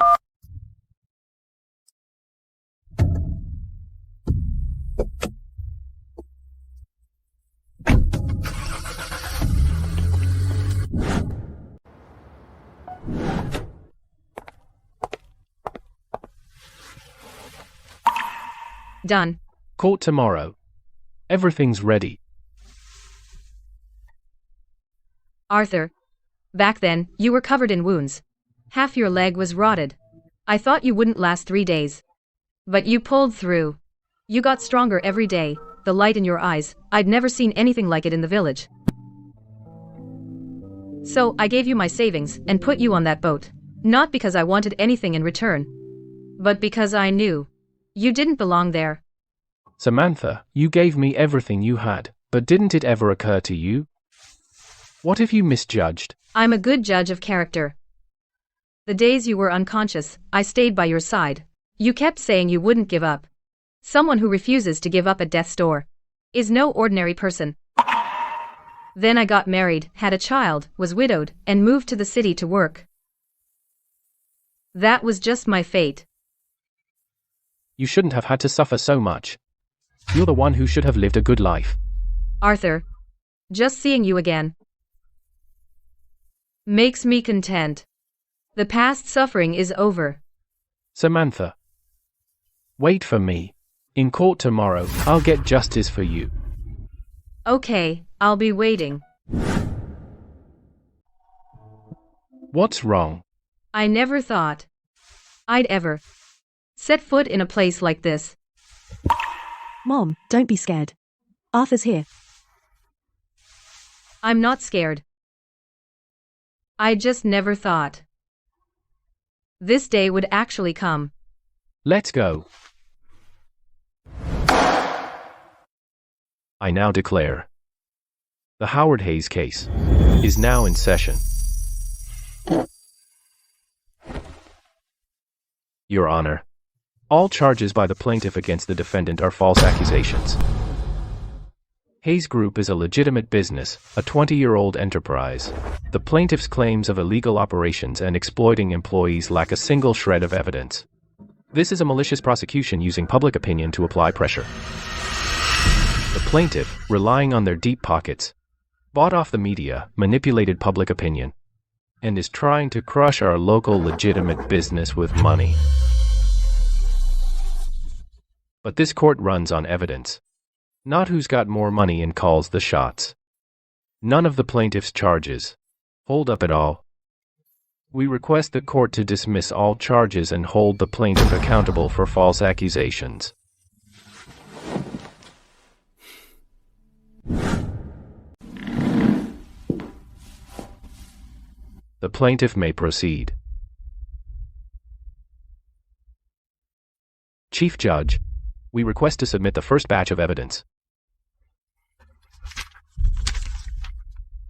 Done. Court tomorrow. Everything's ready. Arthur. Back then, you were covered in wounds. Half your leg was rotted. I thought you wouldn't last 3 days. But you pulled through. You got stronger every day, the light in your eyes, I'd never seen anything like it in the village. So, I gave you my savings, and put you on that boat. Not because I wanted anything in return, but because I knew you didn't belong there. Samantha, you gave me everything you had, but didn't it ever occur to you? What if you misjudged? I'm a good judge of character. The days you were unconscious, I stayed by your side. You kept saying you wouldn't give up. Someone who refuses to give up at death's door is no ordinary person. Then I got married, had a child, was widowed, and moved to the city to work. That was just my fate. You shouldn't have had to suffer so much. You're the one who should have lived a good life. Arthur. Just seeing you again. makes me content. The past suffering is over. Samantha. Wait for me. In court tomorrow, I'll get justice for you. Okay, I'll be waiting. What's wrong? I never thought I'd ever set foot in a place like this. Mom, don't be scared. Arthur's here. I'm not scared. I just never thought this day would actually come. Let's go. I now declare the Howard Hayes case is now in session. Your Honor, all charges by the plaintiff against the defendant are false accusations. Hayes Group is a legitimate business, a 20-year-old enterprise. The plaintiff's claims of illegal operations and exploiting employees lack a single shred of evidence. This is a malicious prosecution using public opinion to apply pressure. The plaintiff, relying on their deep pockets, bought off the media, manipulated public opinion, and is trying to crush our local legitimate business with money. But this court runs on evidence, not who's got more money and calls the shots. None of the plaintiff's charges hold up at all. We request the court to dismiss all charges and hold the plaintiff accountable for false accusations. The plaintiff may proceed. Chief Judge, we request to submit the first batch of evidence.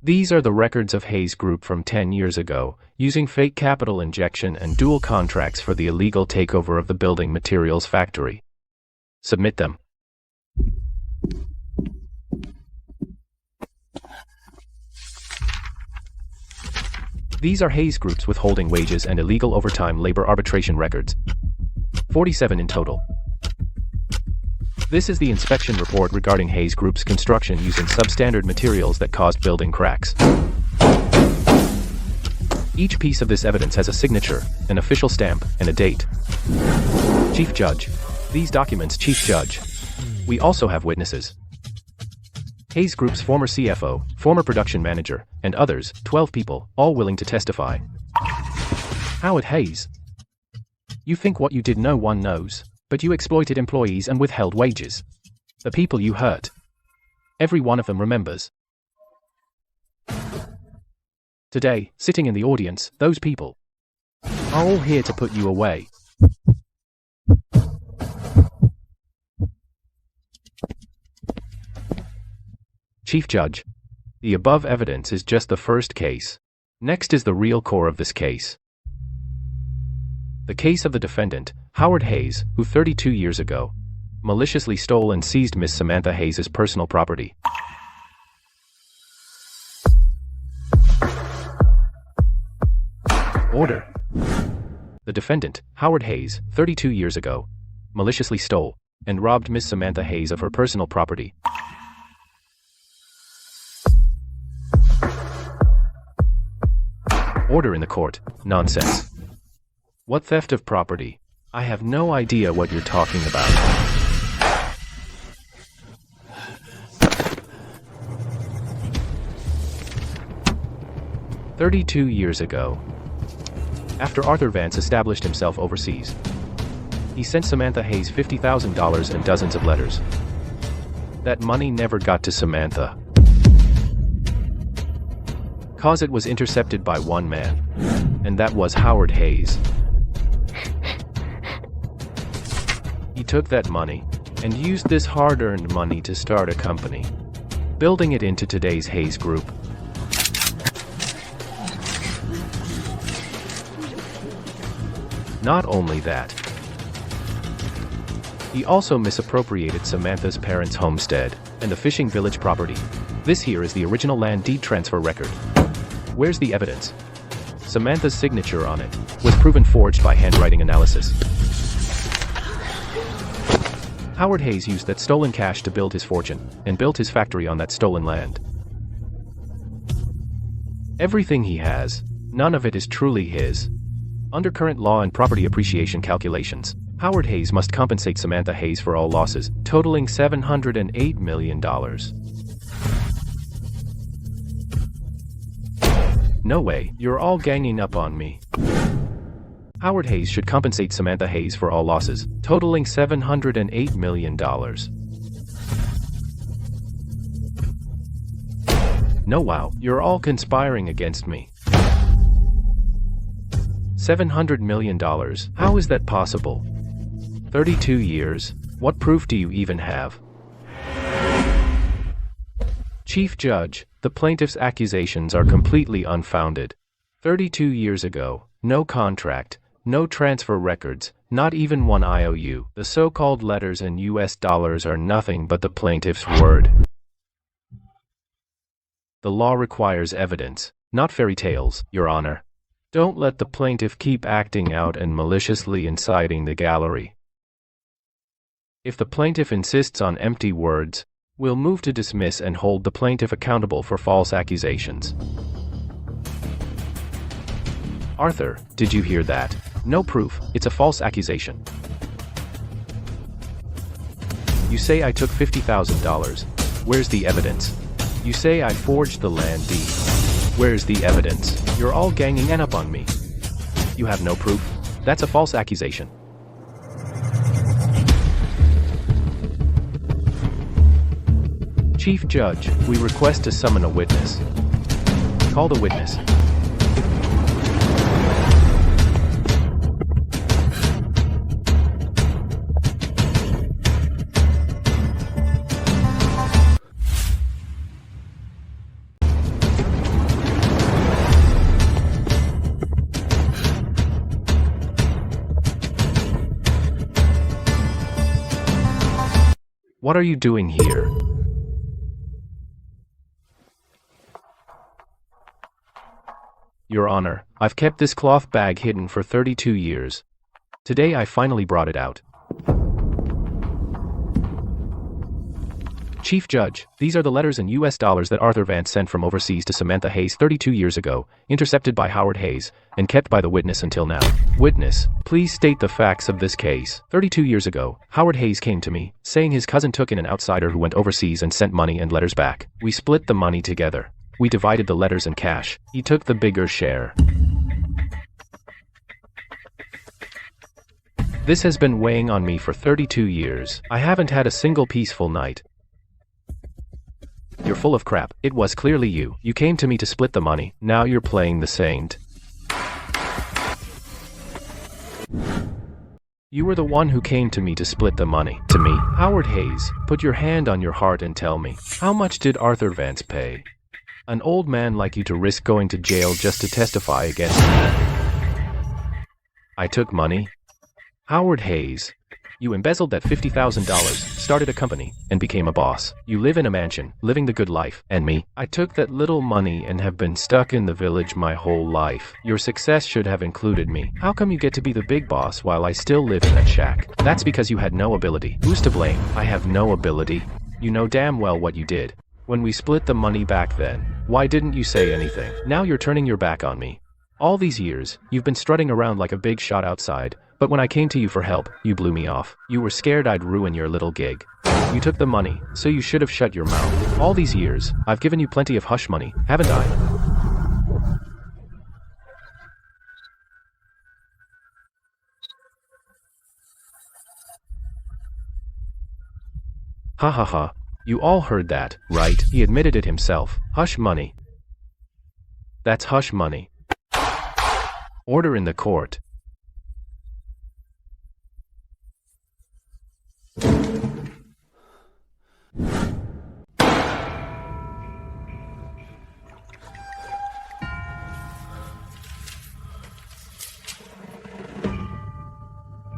These are the records of Hayes Group from 10 years ago, using fake capital injection and dual contracts for the illegal takeover of the building materials factory. Submit them. These are Hayes Group's withholding wages and illegal overtime labor arbitration records. 47 in total. This is the inspection report regarding Hayes Group's construction using substandard materials that caused building cracks. Each piece of this evidence has a signature, an official stamp, and a date. Chief Judge. These documents, Chief Judge. We also have witnesses. Hayes Group's former CFO, former production manager, and others, 12 people, all willing to testify. Howard Hayes. You think what you did no one knows, but you exploited employees and withheld wages. The people you hurt. Every one of them remembers. Today, sitting in the audience, those people are all here to put you away. Chief Judge, the above evidence is just the first case. Next is the real core of this case. The case of the defendant, Howard Hayes, who 32 years ago maliciously stole and seized Miss Samantha Hayes' personal property. Order. The defendant, Howard Hayes, 32 years ago maliciously stole and robbed Miss Samantha Hayes of her personal property. Order in the court. Nonsense. What theft of property? I have no idea what you're talking about. "32 years ago, after Arthur Vance established himself overseas, he sent Samantha Hayes $50,000 and dozens of letters. That money never got to Samantha, cause it was intercepted by one man, and that was Howard Hayes. He took that money and used this hard-earned money to start a company, building it into today's Hayes Group. Not only that, he also misappropriated Samantha's parents' homestead and the fishing village property. This here is the original land deed transfer record. Where's the evidence? Samantha's signature on it was proven forged by handwriting analysis. Howard Hayes used that stolen cash to build his fortune and built his factory on that stolen land. Everything he has, none of it is truly his. Under current law and property appreciation calculations, Howard Hayes must compensate Samantha Hayes for all losses, totaling $708 million. No way, you're all ganging up on me. Howard Hayes should compensate Samantha Hayes for all losses, totaling $708 million. No wow, you're all conspiring against me. $700 million, how is that possible? 32 years, what proof do you even have? Chief Judge, the plaintiff's accusations are completely unfounded. 32 years ago, no contract, no transfer records, not even one IOU. The so-called letters in US dollars are nothing but the plaintiff's word. The law requires evidence, not fairy tales, Your Honor. Don't let the plaintiff keep acting out and maliciously inciting the gallery. If the plaintiff insists on empty words, we'll move to dismiss and hold the plaintiff accountable for false accusations. Arthur, did you hear that? No proof, it's a false accusation. You say I took $50,000. Where's the evidence? You say I forged the land deed. Where's the evidence? You're all ganging up on me. You have no proof? That's a false accusation. Chief Judge, we request to summon a witness. Call the witness. What are you doing here? Your Honor, I've kept this cloth bag hidden for 32 years. Today I finally brought it out. Chief Judge, these are the letters in US dollars that Arthur Vance sent from overseas to Samantha Hayes 32 years ago, intercepted by Howard Hayes, and kept by the witness until now. Witness, please state the facts of this case. 32 years ago, Howard Hayes came to me, saying his cousin took in an outsider who went overseas and sent money and letters back. We split the money together. We divided the letters and cash. He took the bigger share. This has been weighing on me for 32 years. I haven't had a single peaceful night. You're full of crap. It was clearly you. You came to me to split the money. Now you're playing the saint. You were the one who came to me to split the money. To me. Howard Hayes, put your hand on your heart and tell me, how much did Arthur Vance pay? An old man like you to risk going to jail just to testify against me? I took money? Howard Hayes, you embezzled that $50,000, started a company, and became a boss. You live in a mansion, living the good life. And me? I took that little money and have been stuck in the village my whole life. Your success should have included me. How come you get to be the big boss while I still live in that shack? That's because you had no ability. Who's to blame? I have no ability. You know damn well what you did. When we split the money back then, why didn't you say anything? Now you're turning your back on me. All these years, you've been strutting around like a big shot outside, but when I came to you for help, you blew me off. You were scared I'd ruin your little gig. You took the money, so you should have shut your mouth. All these years, I've given you plenty of hush money, haven't I? Ha ha ha. You all heard that, right? He admitted it himself. Hush money. That's hush money. Order in the court.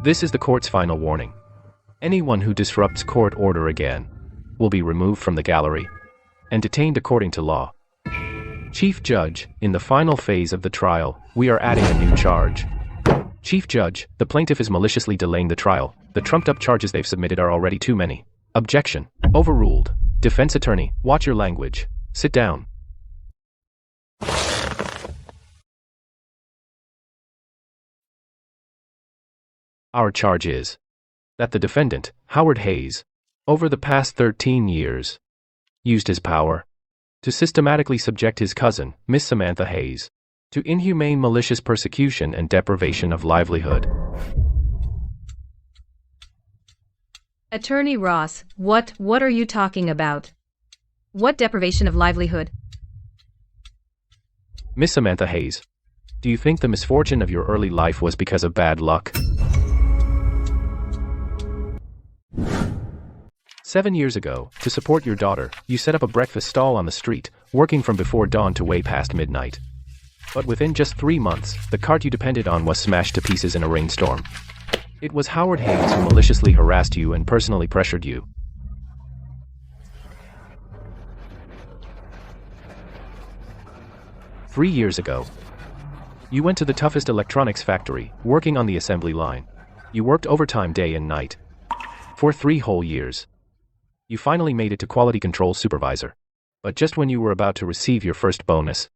This is the court's final warning. Anyone who disrupts court order again will be removed from the gallery and detained according to law. Chief Judge, in the final phase of the trial, we are adding a new charge. Chief Judge, the plaintiff is maliciously delaying the trial. The trumped-up charges they've submitted are already too many. Objection. Overruled. Defense attorney, watch your language. Sit down. Our charge is that the defendant, Howard Hayes, over the past 13 years, used his power to systematically subject his cousin, Miss Samantha Hayes, to inhumane malicious persecution and deprivation of livelihood. Attorney Ross, what are you talking about? What deprivation of livelihood? Miss Samantha Hayes, do you think the misfortune of your early life was because of bad luck? 7 years ago, to support your daughter, you set up a breakfast stall on the street, working from before dawn to way past midnight. But within just 3 months, the cart you depended on was smashed to pieces in a rainstorm. It was Howard Hayes who maliciously harassed you and personally pressured you. Three years ago, you went to the toughest electronics factory, working on the assembly line. You worked overtime day and night. For 3 whole years. You finally made it to quality control supervisor. But just when you were about to receive your first bonus,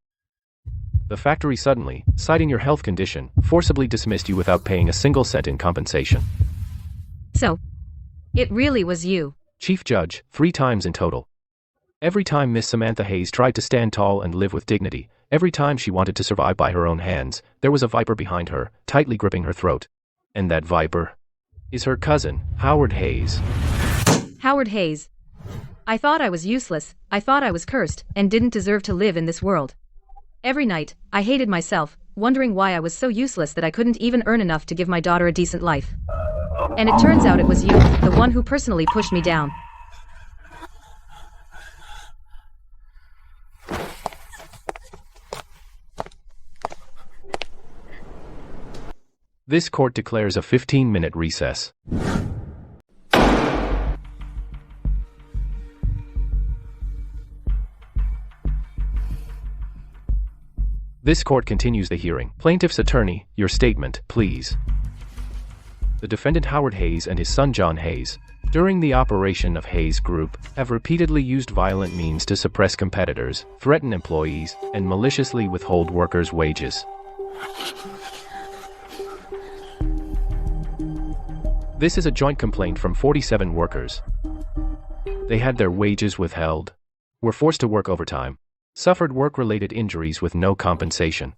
the factory suddenly, citing your health condition, forcibly dismissed you without paying a single cent in compensation. So, it really was you. Chief Judge, 3 times in total. Every time Miss Samantha Hayes tried to stand tall and live with dignity, every time she wanted to survive by her own hands, there was a viper behind her, tightly gripping her throat. And that viper is her cousin, Howard Hayes. Howard Hayes. I thought I was useless, I thought I was cursed, and didn't deserve to live in this world. Every night, I hated myself, wondering why I was so useless that I couldn't even earn enough to give my daughter a decent life. And it turns out it was you, the one who personally pushed me down. This court declares a 15-minute recess. This court continues the hearing. Plaintiff's attorney, your statement, please. The defendant Howard Hayes and his son John Hayes, during the operation of Hayes Group, have repeatedly used violent means to suppress competitors, threaten employees, and maliciously withhold workers' wages. This is a joint complaint from 47 workers. They had their wages withheld, were forced to work overtime, suffered work-related injuries with no compensation.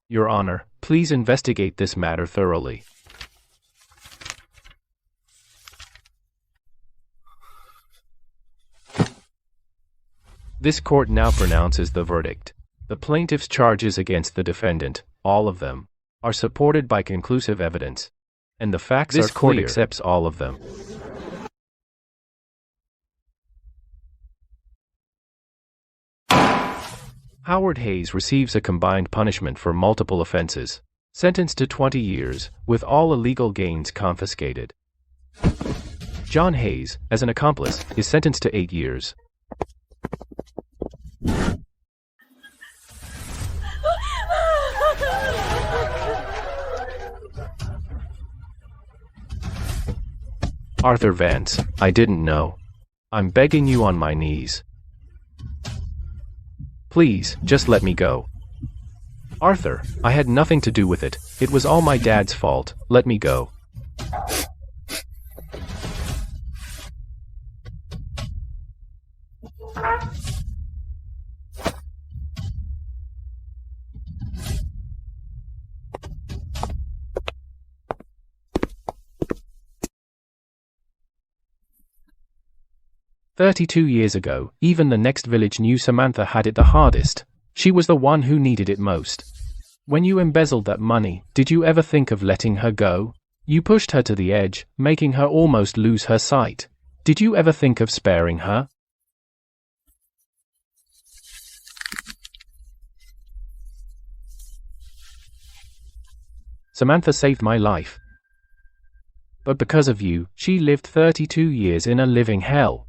Your Honor, please investigate this matter thoroughly. This court now pronounces the verdict. The plaintiff's charges against the defendant, all of them, are supported by conclusive evidence, and the facts are clear. This court accepts all of them. Howard Hayes receives a combined punishment for multiple offenses, sentenced to 20 years, with all illegal gains confiscated. John Hayes, as an accomplice, is sentenced to 8 years. Arthur Vance, I didn't know. I'm begging you on my knees. Please, just let me go. Arthur, I had nothing to do with it. It was all my dad's fault. Let me go. "32 years ago, even the next village knew Samantha had it the hardest. She was the one who needed it most. When you embezzled that money, did you ever think of letting her go? You pushed her to the edge, making her almost lose her sight. Did you ever think of sparing her? Samantha saved my life. But because of you, she lived 32 years in a living hell.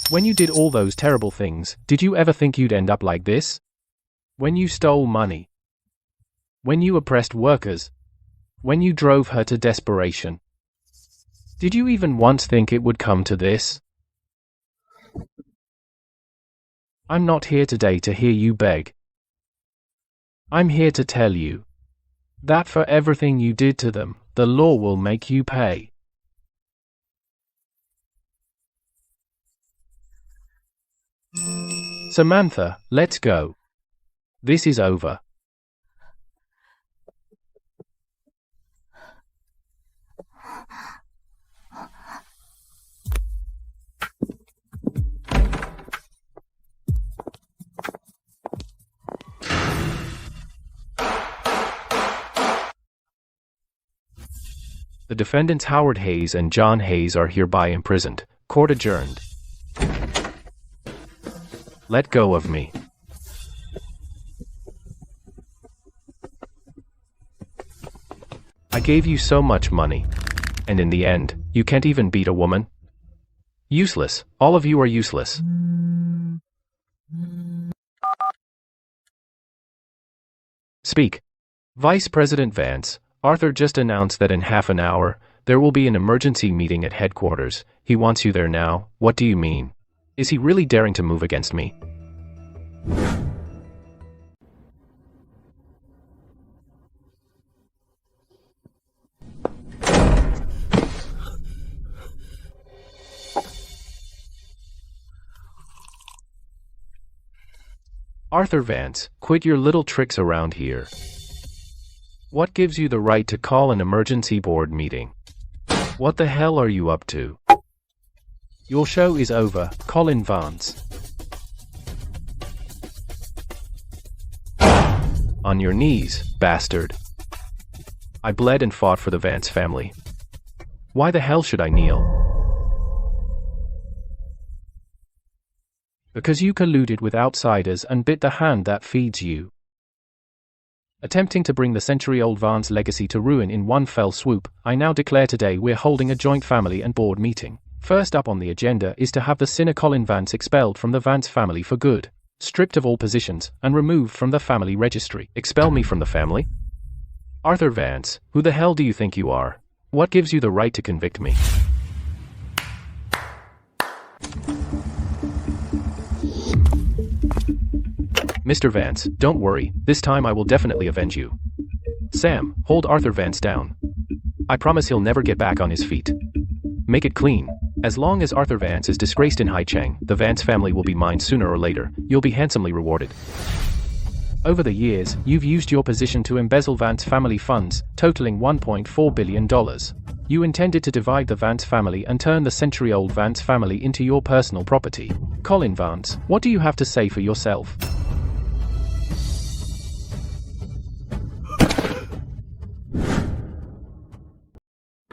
When you did all those terrible things, did you ever think you'd end up like this? When you stole money. When you oppressed workers. When you drove her to desperation. Did you even once think it would come to this? I'm not here today to hear you beg. I'm here to tell you that for everything you did to them, the law will make you pay. Samantha, let's go. This is over. The defendants Howard Hayes and John Hayes are hereby imprisoned. Court adjourned. Let go of me. I gave you so much money. And in the end, you can't even beat a woman? Useless. All of you are useless. Speak. Vice President Vance, Arthur just announced that in half an hour, there will be an emergency meeting at headquarters. He wants you there now. What do you mean? Is he really daring to move against me? Arthur Vance, quit your little tricks around here. What gives you the right to call an emergency board meeting? What the hell are you up to? Your show is over, Colin Vance. On your knees, bastard. I bled and fought for the Vance family. Why the hell should I kneel? Because you colluded with outsiders and bit the hand that feeds you. Attempting to bring the century-old Vance legacy to ruin in one fell swoop, I now declare today we're holding a joint family and board meeting. First up on the agenda is to have the sinner Colin Vance expelled from the Vance family for good, stripped of all positions, and removed from the family registry. Expel me from the family? Arthur Vance, who the hell do you think you are? What gives you the right to convict me? Mr. Vance, don't worry, this time I will definitely avenge you. Sam, hold Arthur Vance down. I promise he'll never get back on his feet. Make it clean. As long as Arthur Vance is disgraced in Haicheng, the Vance family will be mine sooner or later. You'll be handsomely rewarded. Over the years, you've used your position to embezzle Vance family funds, totaling $1.4 billion. You intended to divide the Vance family and turn the century-old Vance family into your personal property. Colin Vance, what do you have to say for yourself?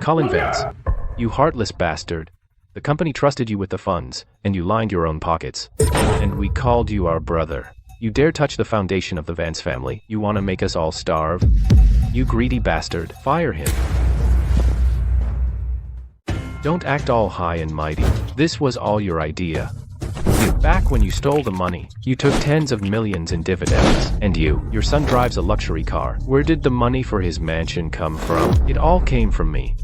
Colin Vance, you heartless bastard. The company trusted you with the funds, and you lined your own pockets. And we called you our brother. You dare touch the foundation of the Vance family? You want to make us all starve? You greedy bastard. Fire him. Don't act all high and mighty. This was all your idea. Back when you stole the money, you took tens of millions in dividends. And your son drives a luxury car. Where did the money for his mansion come from? It all came from me.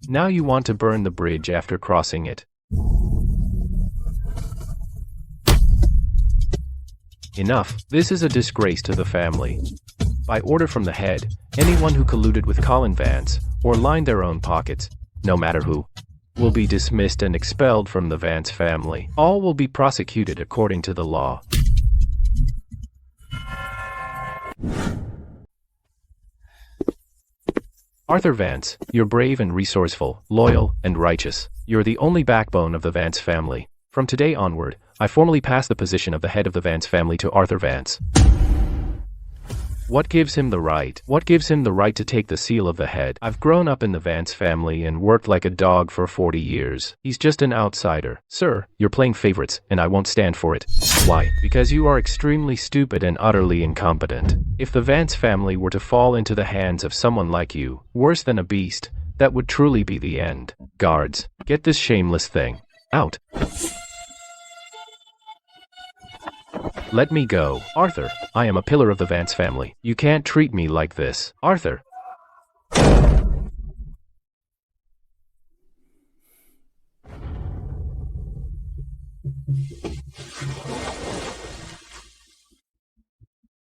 Now you want to burn the bridge after crossing it. Enough. This is a disgrace to the family. By order from the head, anyone who colluded with Colin Vance, or lined their own pockets, no matter who, will be dismissed and expelled from the Vance family. All will be prosecuted according to the law. Arthur Vance, you're brave and resourceful, loyal and righteous. You're the only backbone of the Vance family. From today onward, I formally pass the position of the head of the Vance family to Arthur Vance. What gives him the right? What gives him the right to take the seal of the head? I've grown up in the Vance family and worked like a dog for 40 years. He's just an outsider. Sir, you're playing favorites, and I won't stand for it. Why? Because you are extremely stupid and utterly incompetent. If the Vance family were to fall into the hands of someone like you, worse than a beast, that would truly be the end. Guards, get this shameless thing. Out. Let me go. Arthur, I am a pillar of the Vance family. You can't treat me like this. Arthur.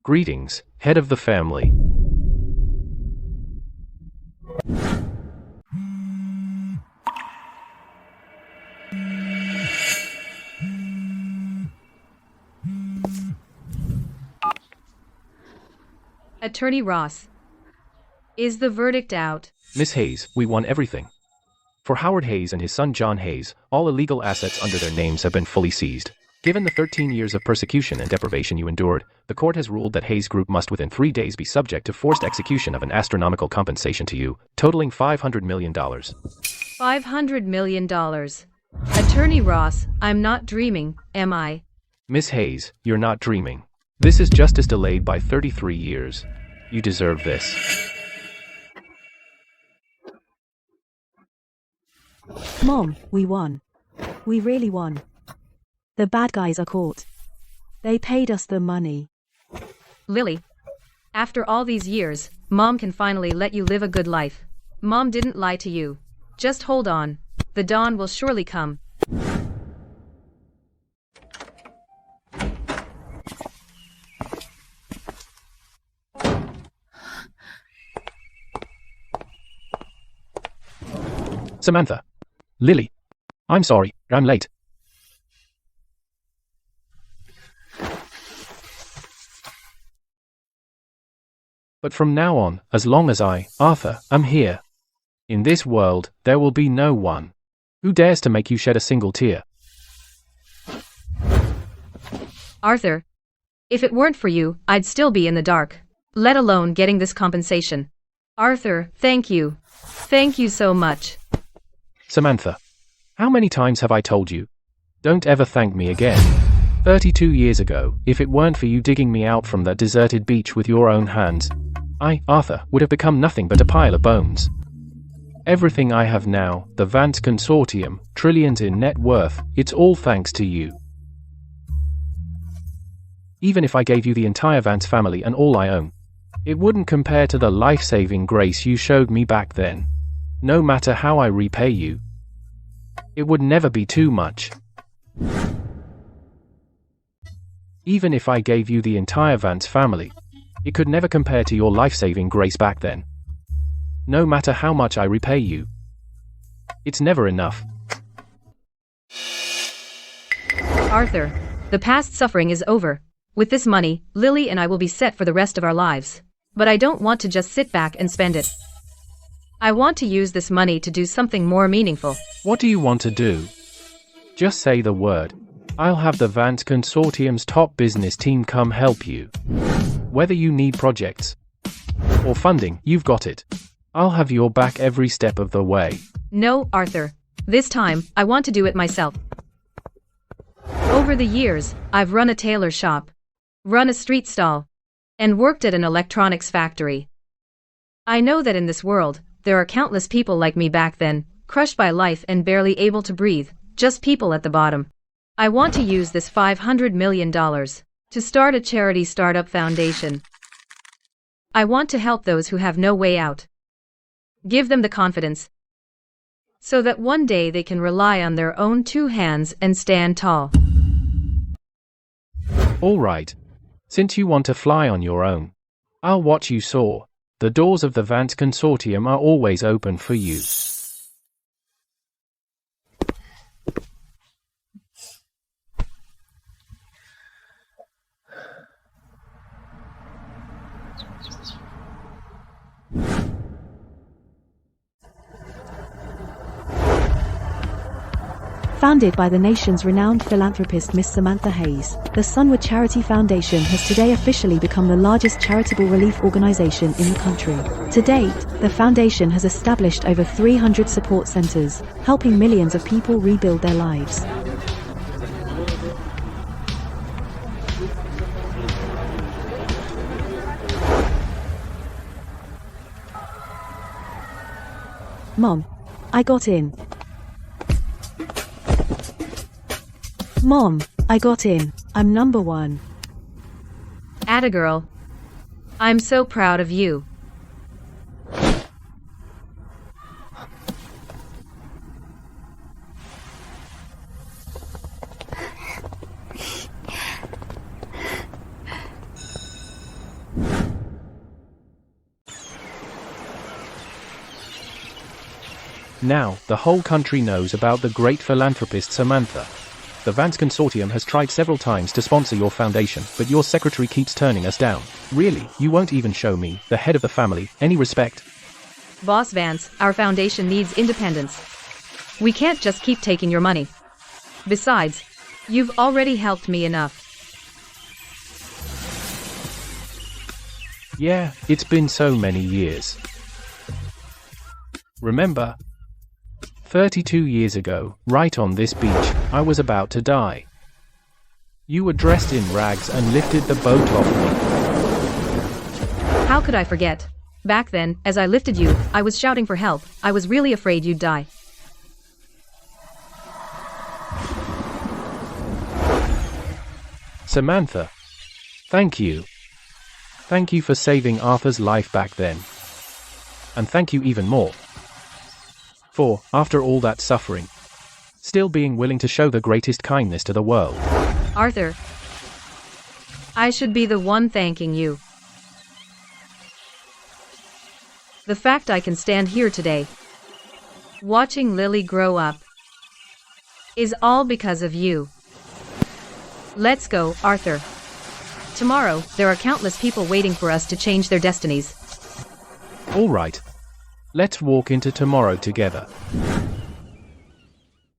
Greetings, head of the family. Attorney Ross. Is the verdict out? Miss Hayes, we won everything. For Howard Hayes and his son John Hayes, all illegal assets under their names have been fully seized. Given the 13 years of persecution and deprivation you endured, the court has ruled that Hayes Group must within 3 days be subject to forced execution of an astronomical compensation to you, totaling $500 million. $500 million. Attorney Ross, I'm not dreaming, am I? Miss Hayes, you're not dreaming. This is justice delayed by 33 years. You deserve this. Mom, we won. We really won. The bad guys are caught. They paid us the money. Lily. After all these years, Mom can finally let you live a good life. Mom didn't lie to you. Just hold on. The dawn will surely come. Samantha. Lily. I'm sorry, I'm late. But from now on, as long as I, Arthur, am here, in this world, there will be no one who dares to make you shed a single tear. Arthur. If it weren't for you, I'd still be in the dark, let alone getting this compensation. Arthur, thank you. Thank you so much. Samantha. How many times have I told you? Don't ever thank me again. 32 years ago, if it weren't for you digging me out from that deserted beach with your own hands, I, Arthur, would have become nothing but a pile of bones. Everything I have now, the Vance Consortium, trillions in net worth, it's all thanks to you. Even if I gave you the entire Vance family and all I own, it wouldn't compare to the life-saving grace you showed me back then. No matter how I repay you, it would never be too much. Even if I gave you the entire Vance family, it could never compare to your life-saving grace back then. No matter how much I repay you, it's never enough. Arthur, the past suffering is over. With this money, Lily and I will be set for the rest of our lives. But I don't want to just sit back and spend it. I want to use this money to do something more meaningful. What do you want to do? Just say the word. I'll have the Vance Consortium's top business team come help you. Whether you need projects or funding, you've got it. I'll have your back every step of the way. No, Arthur. This time, I want to do it myself. Over the years, I've run a tailor shop, run a street stall, and worked at an electronics factory. I know that in this world, there are countless people like me back then, crushed by life and barely able to breathe, just people at the bottom. I want to use this $500 million to start a charity startup foundation. I want to help those who have no way out. Give them the confidence so that one day they can rely on their own 2 hands and stand tall. All right. Since you want to fly on your own, I'll watch you soar. The doors of the Vance Consortium are always open for you. Founded by the nation's renowned philanthropist Miss Samantha Hayes, the Sunwood Charity Foundation has today officially become the largest charitable relief organization in the country. To date, the foundation has established over 300 support centers, helping millions of people rebuild their lives. Mom, I got in. Mom, I got in. I'm number 1. Atta girl. I'm so proud of you. Now, the whole country knows about the great philanthropist Samantha. The Vance Consortium has tried several times to sponsor your foundation, but your secretary keeps turning us down. Really, you won't even show me, the head of the family, any respect? Boss Vance, our foundation needs independence. We can't just keep taking your money. Besides, you've already helped me enough. Yeah, it's been so many years. Remember? 32 years ago, right on this beach, I was about to die. You were dressed in rags and lifted the boat off me. How could I forget? Back then, as I lifted you, I was shouting for help. I was really afraid you'd die. Samantha. Thank you. Thank you for saving Arthur's life back then. And thank you even more for, after all that suffering, still being willing to show the greatest kindness to the world. Arthur, I should be the one thanking you. The fact I can stand here today, watching Lily grow up, is all because of you. Let's go, Arthur. Tomorrow, there are countless people waiting for us to change their destinies. All right. Let's walk into tomorrow together.